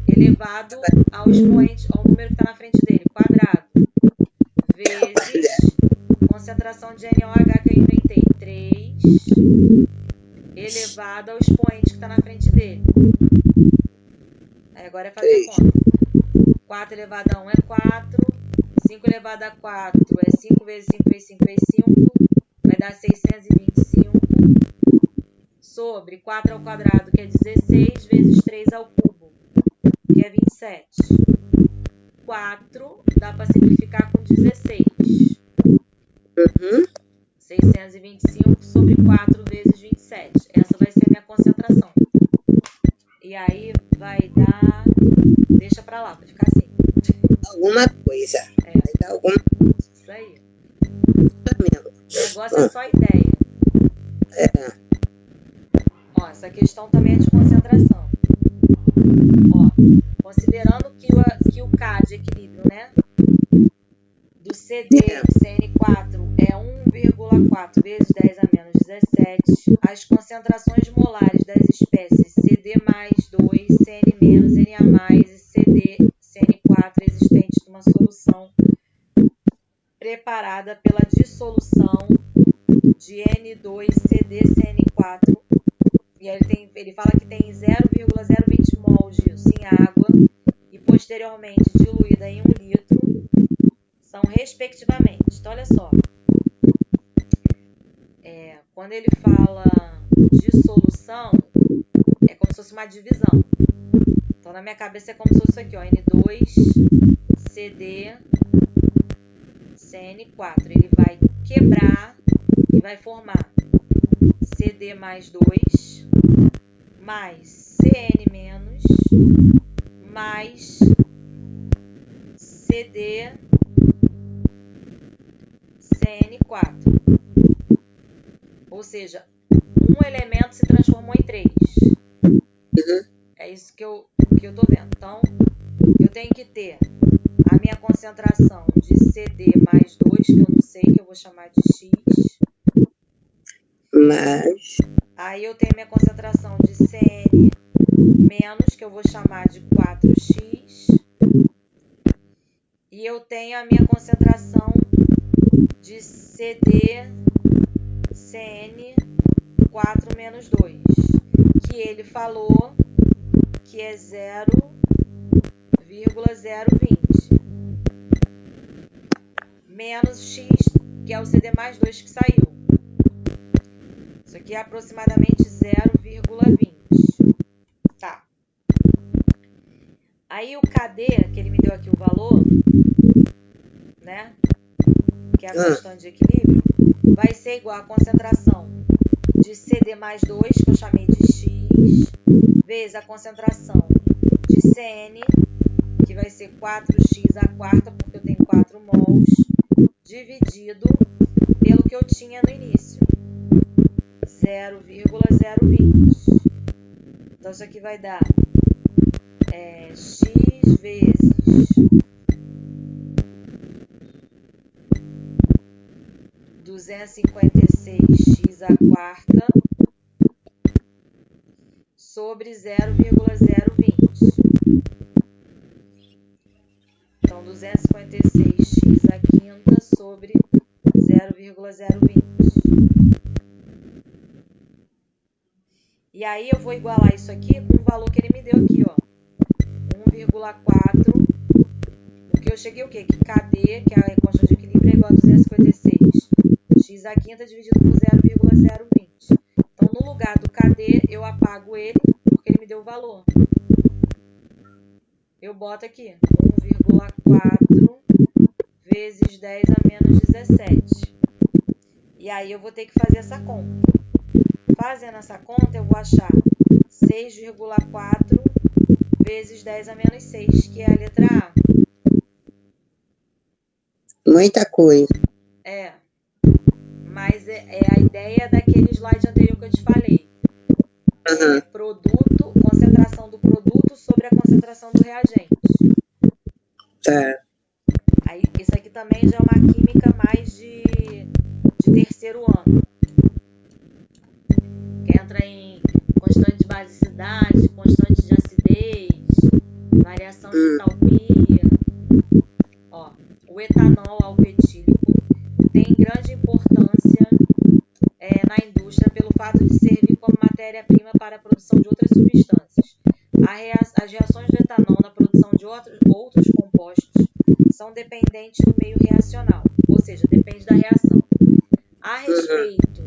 S1: Elevado ao expoente, ao número que está na frente dele, quadrado. Vezes concentração de NaOH que eu inventei, 3, elevado ao expoente que está na frente dele. Aí agora é fazer conta. 4 elevado a 1 é 4. 5 elevado a 4 é 5 vezes 5 vezes 5 vezes 5. Vai dar 625. Sobre 4 ao quadrado, que é 16, vezes 3 ao cubo, que é 27. 4 dá para simplificar com 16. 625 sobre 4 vezes 27. Essa vai ser a minha concentração. E aí vai dar... Deixa pra lá, pra ficar assim.
S2: Alguma coisa. Vai dar alguma coisa.
S1: Isso aí.
S2: Mesmo.
S1: O negócio é só ideia. Ó, essa questão também é de concentração. Ó, considerando que o K de equilíbrio, né, do CD CN4 é 1,4 vezes 10 a menos 17, as concentrações molares das espécies CD mais 2, CN menos, Na mais e CD CN4 existentes numa solução preparada pela dissolução de N2CdCN4, e aí ele fala que tem 0,020 mol disso em água e posteriormente diluída em 1 litro, são respectivamente. Então, olha só, quando ele fala dissolução, é como se fosse uma divisão. Então, na minha cabeça é como se fosse isso aqui, ó, N2CdCN4. Ele vai quebrar e vai formar CD mais 2, mais CN menos, mais CD CN4. Ou seja, um elemento se transformou em 3. É isso que eu tô vendo. Então, eu tenho que ter a minha concentração de CD mais 2, que eu não sei, que eu vou chamar de X.
S2: Mas...
S1: Aí eu tenho minha concentração de CN menos, que eu vou chamar de 4X. E eu tenho a minha concentração de CD CN4 menos 2, que ele falou que é 0,020. Menos X, que é o CD mais 2 que saiu. Isso aqui é aproximadamente 0,20. Tá. Aí o KD, que ele me deu aqui o valor, né? Que é a constante de equilíbrio, vai ser igual a concentração de CD mais 2, que eu chamei de X, vezes a concentração de CN, que vai ser 4x à quarta, porque eu tenho 4 mols, dividido pelo que eu tinha no início, 0,020. Então, isso aqui vai dar x vezes 256x à quarta sobre 0,020. Então, 256x à quinta sobre 0,020. E aí, eu vou igualar isso aqui com o valor que ele me deu aqui, ó. 1,4. Porque eu cheguei o quê? Que KD, que é a constante de equilíbrio, é igual a 256. X à quinta dividido por 0,020. Então, no lugar do KD, eu apago ele, porque ele me deu o valor. Eu boto aqui 1,4 vezes 10 a menos 17. E aí, eu vou ter que fazer essa conta. Fazendo essa conta, eu vou achar 6,4 vezes 10 a menos 6, que é a letra A.
S2: Muita coisa.
S1: Mas é a ideia daquele slide anterior que eu te falei. Produto, concentração do produto sobre a concentração do reagente.
S2: Tá.
S1: Aí, isso aqui também já é uma química mais de terceiro ano. Que entra em constante de basicidade, constante de acidez, variação de entalpia. Ó, o etanol alpetílico tem grande importância na indústria pelo fato de servir como matéria-prima para a produção de outras substâncias. As reações do etanol na produção de outros outros compostos são dependentes do meio reacional, ou seja, depende da reação. A respeito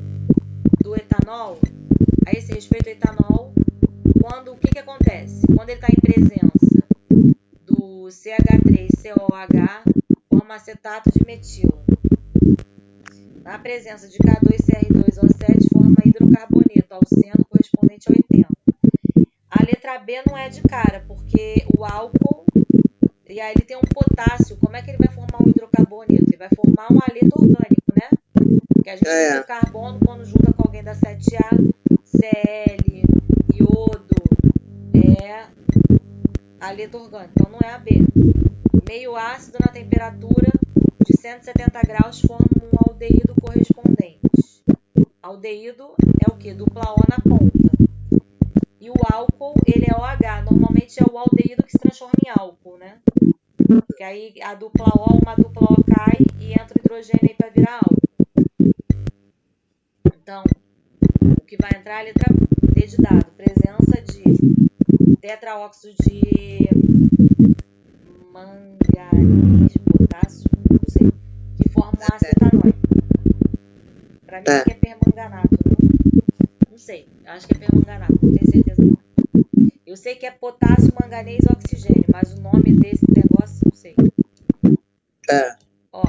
S1: do etanol, a esse respeito, o etanol, o que acontece? Quando ele está em presença do CH3COH, forma acetato de metila. Na presença de K2CR2O7, forma hidrocarboneto alceno correspondente a 80. A letra B não é de cara, porque o álcool, e aí ele tem um potássio. Como é que ele vai formar um hidrocarboneto? Ele vai formar um aleto orgânico, né? Porque a gente usa carbono quando junta com alguém da 7A, Cl, iodo, aleto orgânico. Então não é a B. Meio ácido na temperatura de 170 graus forma um aldeído correspondente. Aldeído é o que? Dupla O na ponta. E o álcool, ele é OH. Normalmente é o aldeído que se transforma em álcool, né? Porque aí a dupla O, uma dupla O cai e entra o hidrogênio aí para virar álcool. Então, o que vai entrar é a letra D de dado. Presença de tetraóxido de manganês, potássio, não sei, que forma um ácido etanóico. Para mim aqui é permanganato, não sei, acho que é permanganato, não tenho certeza não. Eu sei que é potássio, manganês e oxigênio, mas o nome desse negócio não sei. Ó,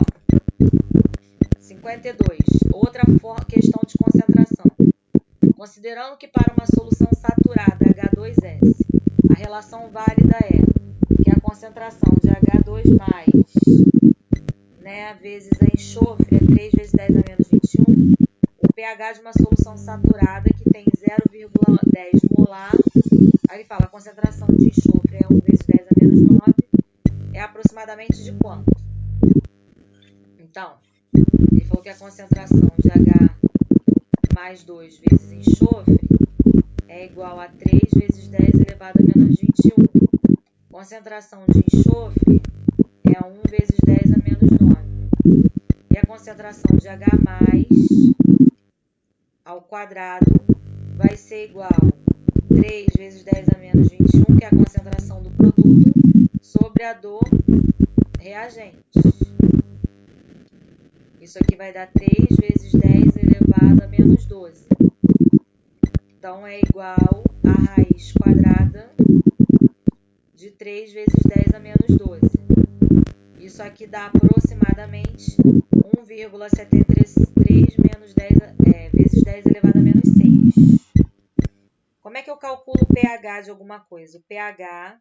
S1: 52. Outra questão de concentração. Considerando que para uma solução saturada H2S, a relação válida é que a concentração de H2+, vezes a enxofre é 3 vezes 10 a menos 21, o pH de uma solução saturada que tem 0,10 molar, aí ele fala a concentração de enxofre é 1 vezes 10 a menos 9, é aproximadamente de quanto? Então, ele falou que a concentração de H mais 2 vezes enxofre é igual a 3 vezes 10 elevado a menos 21. Concentração de enxofre é 1 vezes 10 a menos 9. E a concentração de H+, ao quadrado, vai ser igual a 3 vezes 10 a menos 21, que é a concentração do produto, sobre a do reagente. Isso aqui vai dar 3 vezes 10 elevado a menos 12. Então, é igual a raiz quadrada de 3 vezes 10 a menos 12. Isso aqui dá aproximadamente 1,73 menos 10, vezes 10 elevado a menos 6. Como é que eu calculo o pH de alguma coisa? O pH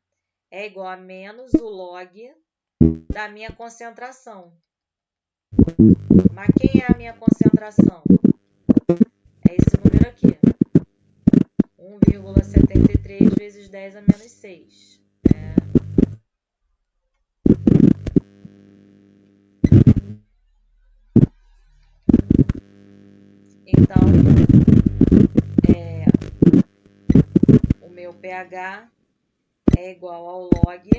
S1: é igual a menos o log da minha concentração. Mas quem é a minha concentração? É esse número aqui. 1,73 vezes 10 a menos 6. Então, o meu pH é igual ao log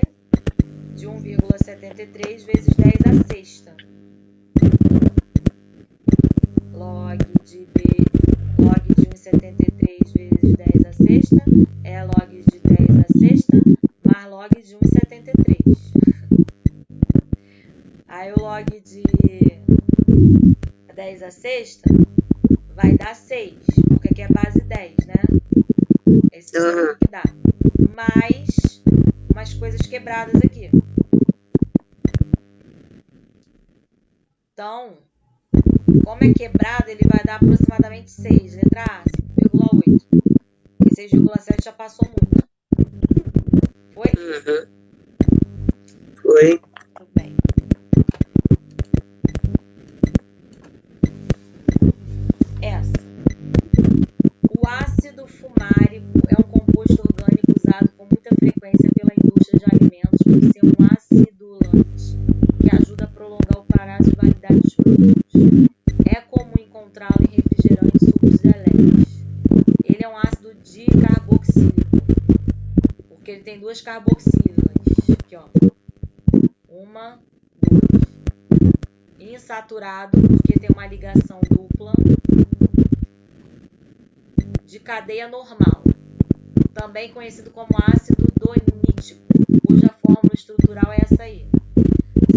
S1: de 1,73 vezes 10 a sexta. Log de 1,73 vezes 10 a sexta é log de 10 a sexta mais log de 1,73. Aí o log de 10 a sexta vai dar 6, porque aqui é base 10, né? Esse é o que dá. Mais umas coisas quebradas aqui. Então, como é quebrado, ele vai dar aproximadamente 6. Letra A, 5,8. E 6,7 já passou muito. Foi?
S2: Foi.
S1: Tudo bem. Essa. O ácido fumárico é um composto orgânico usado com muita frequência pela indústria de alimentos por ser um acidulante que ajuda a prolongar o prazo de validade dos produtos. É comum encontrá-lo em refrigerantes, sucos e elétricos. Ele é um ácido dicarboxílico, porque ele tem duas carboxílinas. Aqui, ó. Uma, duas. Insaturado, porque tem uma ligação dupla. De cadeia normal, também conhecido como ácido donítico, cuja fórmula estrutural é a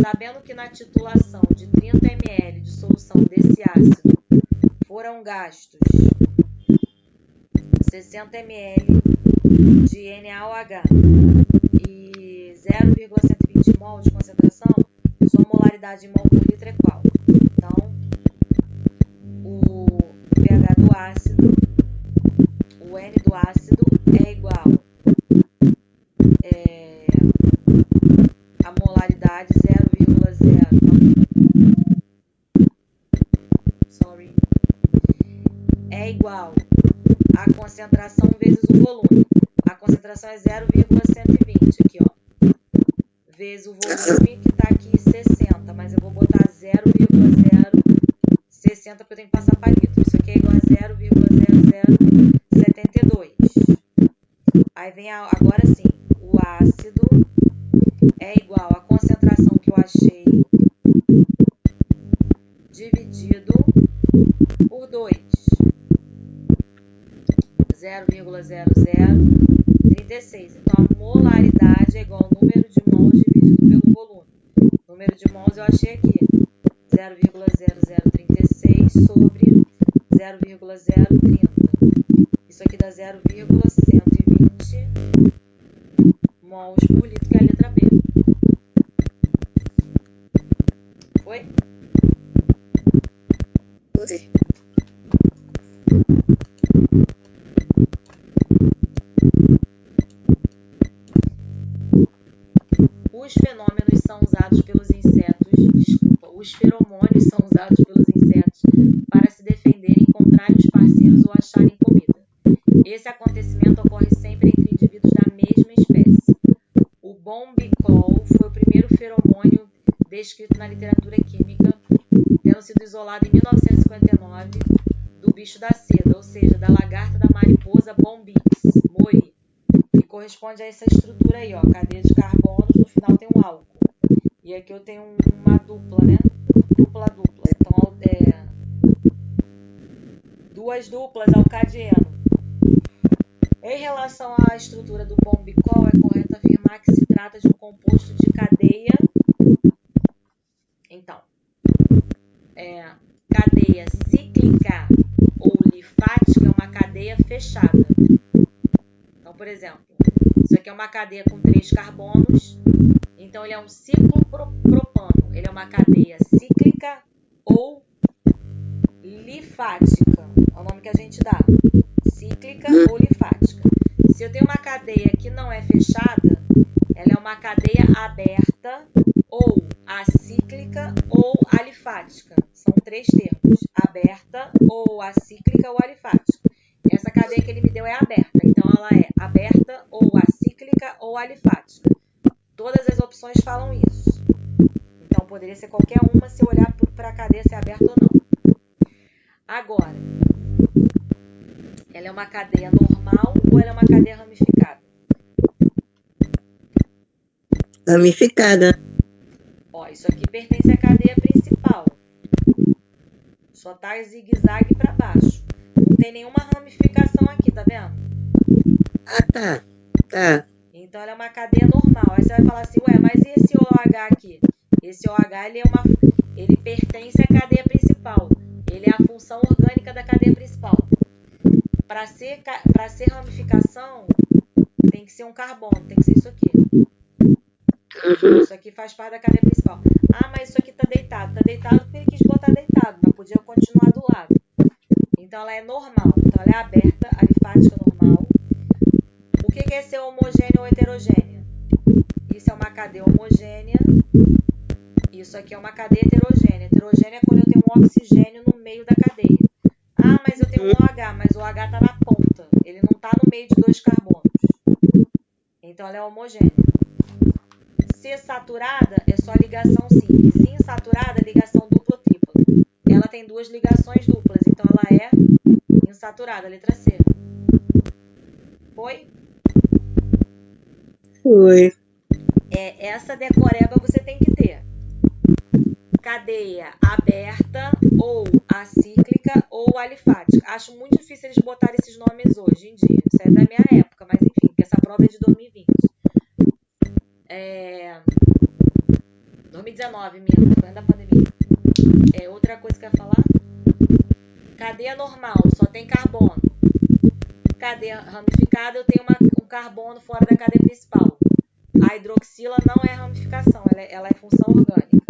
S1: sabendo que na titulação de 30 ml de solução desse ácido foram gastos 60 ml de NaOH e 0,120 mol de concentração, sua molaridade em mol por litro é qual? Então, o pH do ácido, o N do ácido é igual a molaridade 0,0 é igual a concentração vezes o volume. A concentração é 0,120 aqui, ó, vezes o volume que está aqui 60, mas eu vou botar 0,060 porque eu tenho que passar para litro. Isso aqui é igual a 0,0072. Aí vem agora sim, o ácido é igual a concentração que eu achei dividido por 2. 0,0036. Então, a molaridade é igual ao número de mols dividido pelo volume. O número de mols eu achei aqui. 0,0036 sobre 0,030. Isso aqui dá 0,120 mols por litro, que é a letra B. Foi?
S2: Foi.
S1: Os fenômenos são usados pelos insetos, os feromônios são usados pelos insetos para se defenderem, encontrarem os parceiros ou acharem comida. Esse acontecimento ocorre sempre entre indivíduos da mesma espécie. O bombicol foi o primeiro feromônio descrito na literatura química, tendo sido isolado em 1959 do bicho da seda, ou seja, da lagarta da mariposa Bombyx mori, que corresponde a essa estrutura aí, ó, cadeia de carbonos, no final tem um álcool. E aqui eu tenho uma dupla, né? Dupla. Então, duas duplas, alcadieno. Em relação à estrutura do bombicol, é correto afirmar que se trata de um composto de cadeia. Então, cadeia cíclica ou lifática é uma cadeia fechada. Então, por exemplo, isso aqui é uma cadeia com 3 carbonos, então ele é um ciclo propano. Ele é uma cadeia cíclica ou lifática, é o nome que a gente dá, cíclica ou lifática. Se eu tenho uma cadeia que não é fechada, ela é uma cadeia aberta ou acíclica ou alifática. São 3 termos, aberta ou acíclica ou alifática. Essa cadeia que ele me deu é aberta, então ela é aberta ou acíclica ou alifática. Todas as opções falam isso. Então poderia ser qualquer uma se eu olhar para a cadeia se é aberta ou não. Agora, ela é uma cadeia normal ou ela é uma cadeia ramificada?
S2: Ramificada.
S1: Ó, isso aqui pertence à cadeia principal. Só tá zigue-zague para baixo. Não tem nenhuma ramificação aqui, tá vendo?
S2: Ah, tá. Tá.
S1: Então, ela é uma cadeia normal. Aí você vai falar assim, ué, mas e esse OH aqui? Esse OH, ele pertence à cadeia principal. Ele é a função orgânica da cadeia principal. Para ser ramificação, tem que ser um carbono, tem que ser isso aqui. Isso aqui faz parte da cadeia principal. Ah, mas isso aqui tá deitado. Tá deitado porque ele quis botar deitado, mas podia continuar do lado. Então, ela é normal. Então, ela é aberta, alifática normal. O que é ser homogênea ou heterogênea? Isso é uma cadeia homogênea. Isso aqui é uma cadeia heterogênea. Heterogênea é quando eu tenho um oxigênio no meio da cadeia. Ah, mas eu tenho um OH, mas o OH está na ponta. Ele não está no meio de 2 carbonos. Então, ela é homogênea. Se saturada, é só ligação simples. Se insaturada, ligação dupla ou tripla. Ela tem 2 ligações duplas, então ela é insaturada, letra C. Foi?
S2: Foi.
S1: Essa decoreba você tem que ter. Cadeia aberta ou acíclica ou alifática. Acho muito difícil eles botarem esses nomes hoje em dia. Isso é da minha época, mas enfim, porque essa prova é de 2020. 2019. 2019, mesmo, foi da pandemia. Outra coisa que eu ia falar. Cadeia normal, só tem carbono. Cadeia ramificada, eu tenho um carbono fora da cadeia principal. A hidroxila não é ramificação, ela é função orgânica.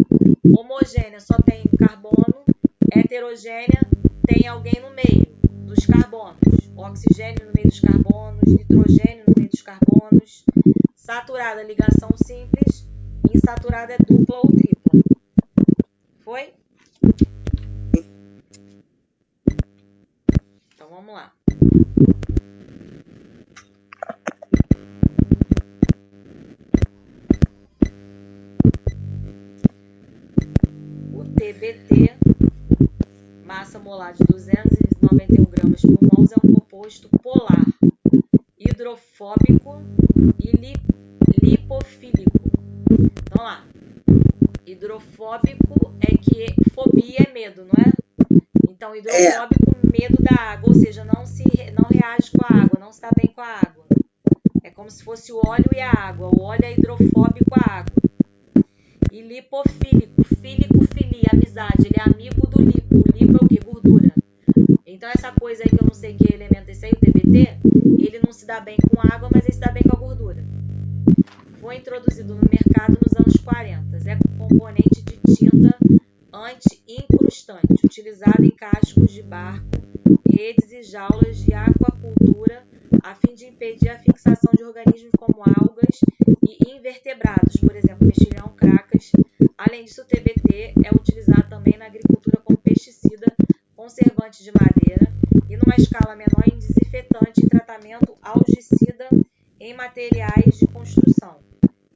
S1: Homogênea só tem carbono. Heterogênea tem alguém no meio dos carbonos. Oxigênio no meio dos carbonos, nitrogênio no meio dos carbonos. Saturada, ligação simples. Insaturada é dupla ou tripla. Foi? Então vamos lá. O TBT, massa molar de 291 gramas por mol, é um composto polar, hidrofóbico e lipofílico. Vamos lá. Hidrofóbico é que fobia é medo, não é? Então, hidrofóbico, medo da água, ou seja, não reage com a água, não se dá bem com a água. É como se fosse o óleo e a água. O óleo é hidrofóbico à água. E lipofílico, filia, amizade, ele é amigo do lipo. O lipo é o quê? Gordura. Então, essa coisa aí que eu não sei que elemento é esse aí, o TBT, ele não se dá bem com água, mas ele se dá bem com a gordura. Foi introduzido no mercado nos anos 40. É componente de tinta anti-incrustante, utilizado em cascos de barco, redes e jaulas de aquacultura, a fim de impedir a fixação de organismos como algas e invertebrados, por exemplo, mexilhão, cracas. Além disso, o TBT é utilizado também na agricultura como pesticida, conservante de madeira e, numa escala menor, em desinfetante e tratamento algicida em materiais de construção.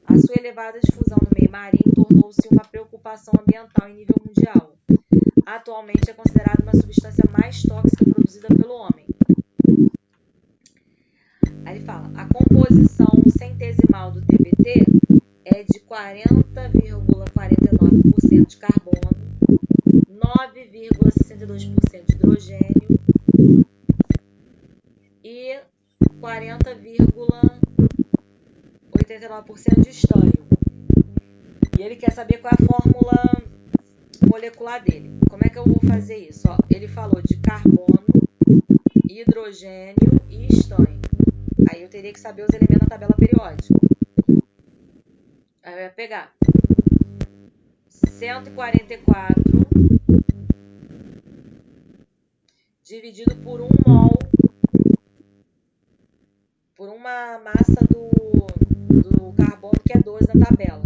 S1: A sua elevada difusão no meio marinho tornou-se uma preocupação ambiental em nível mundial. Atualmente é considerada uma substância mais tóxica produzida pelo homem. Aí ele fala, a composição centesimal do TBT é de 40,49% de carbono, 9,62% de hidrogênio e 40,89% de estânio. E ele quer saber qual é a fórmula molecular dele. Como é que eu vou fazer isso? Ó, ele falou de carbono, hidrogênio e estânio. Aí eu teria que saber os elementos da tabela periódica. Aí eu ia pegar 144 dividido por 1 mol, por uma massa do carbono, que é 12 na tabela.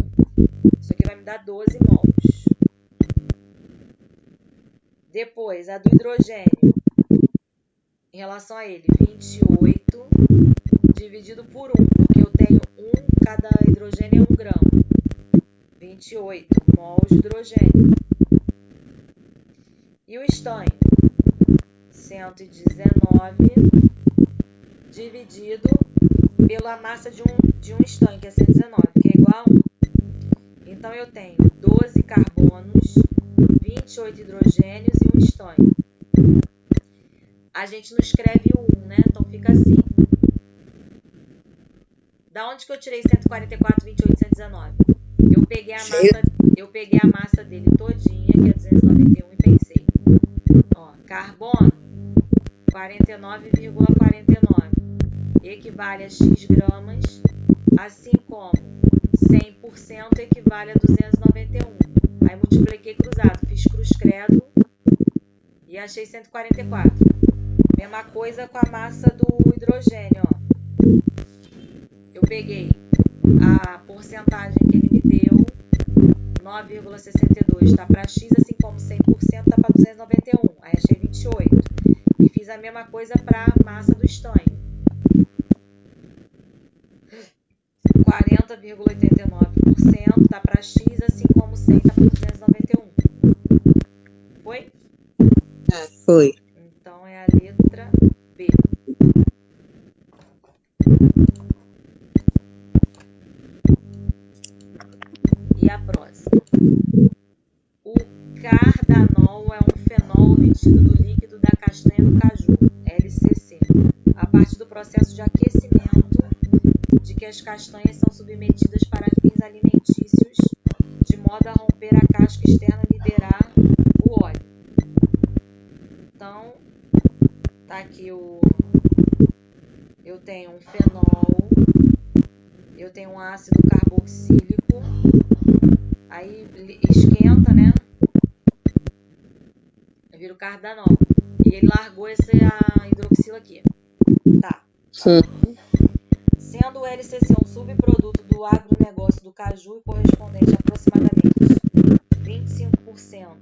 S1: Isso aqui vai me dar 12 mols. Depois, a do hidrogênio, em relação a ele, 28 dividido por 1, porque eu tenho cada hidrogênio é 1 grama. 28 mols de hidrogênio. E o estânio, 119 dividido pela massa de um estânio, que é 119, que é igual a 1. Então, eu tenho 12 carbonos, 28 hidrogênios e um estânio. A gente não escreve o 1, né? Então, fica assim. Da onde que eu tirei 144, 28 e 119? Eu peguei a massa dele todinha, que é 291, e pensei. Ó, carbono, 49,49. Equivale a X gramas, assim como 100% equivale a 291. Aí multipliquei cruzado, fiz cruz credo e achei 144. Mesma coisa com a massa do hidrogênio, ó. Eu peguei a porcentagem que ele me deu, 9,62, está para X, assim como 100% está para 291. Aí achei 28. E fiz a mesma coisa para a massa do estânio. 40,89% está para X, assim como 100 está para 291. Foi?
S2: Foi.
S1: Então é a letra B. E a próxima. O cardanol é um fenol obtido do líquido da castanha do caju, LCC, a partir do processo de aquecimento de que as castanhas são submetidas para fins alimentícios, de modo a romper tenho um fenol, eu tenho um ácido carboxílico, aí esquenta, né? Vira o cardanol. E ele largou a hidroxila aqui. Tá.
S2: Sim.
S1: Sendo o LCC um subproduto do agronegócio do caju e correspondente a aproximadamente 25%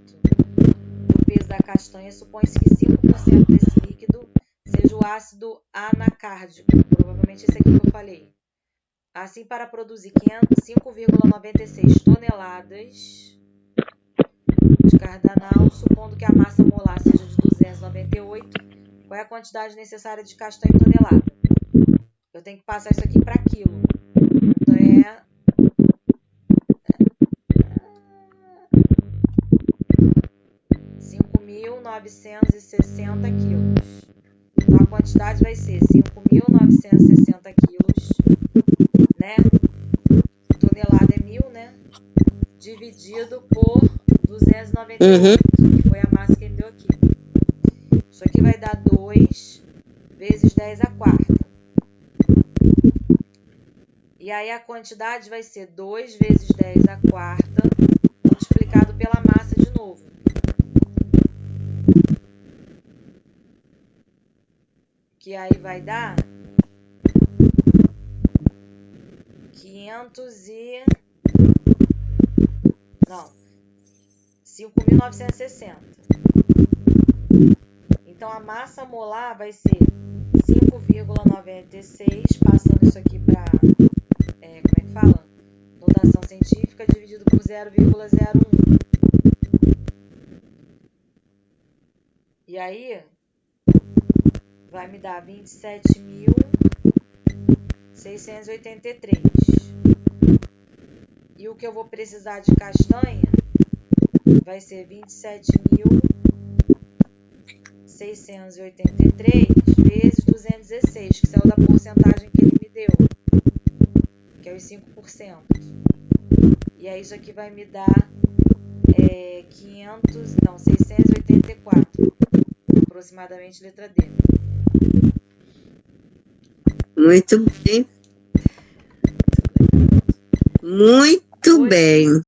S1: do peso da castanha, supõe-se que 5% desse líquido seja o ácido anacárdico, provavelmente esse aqui que eu falei. Assim, para produzir 5,96 toneladas de cardanal, supondo que a massa molar seja de 298, qual é a quantidade necessária de castanha por tonelada? Eu tenho que passar isso aqui para quilo. Então, é 5.960 quilos. Então, a quantidade vai ser 5.960 quilos, né? Tonelada é 1.000, né? Dividido por 298, que foi a massa que ele deu aqui. Isso aqui vai dar 2 vezes 10 à quarta. E aí a quantidade vai ser 2 vezes 10 à quarta, multiplicado pela massa de novo. Que aí vai dar 5.960. Então, a massa molar vai ser 5,96, passando isso aqui para, como é que fala? Notação científica, dividido por 0,01. E aí, vai me dar 27.683. E o que eu vou precisar de castanha vai ser 27.683 vezes 216, que saiu da porcentagem que ele me deu, que é os 5%. E aí isso aqui vai me dar 684, aproximadamente, letra D.
S2: Muito bem. Muito bem.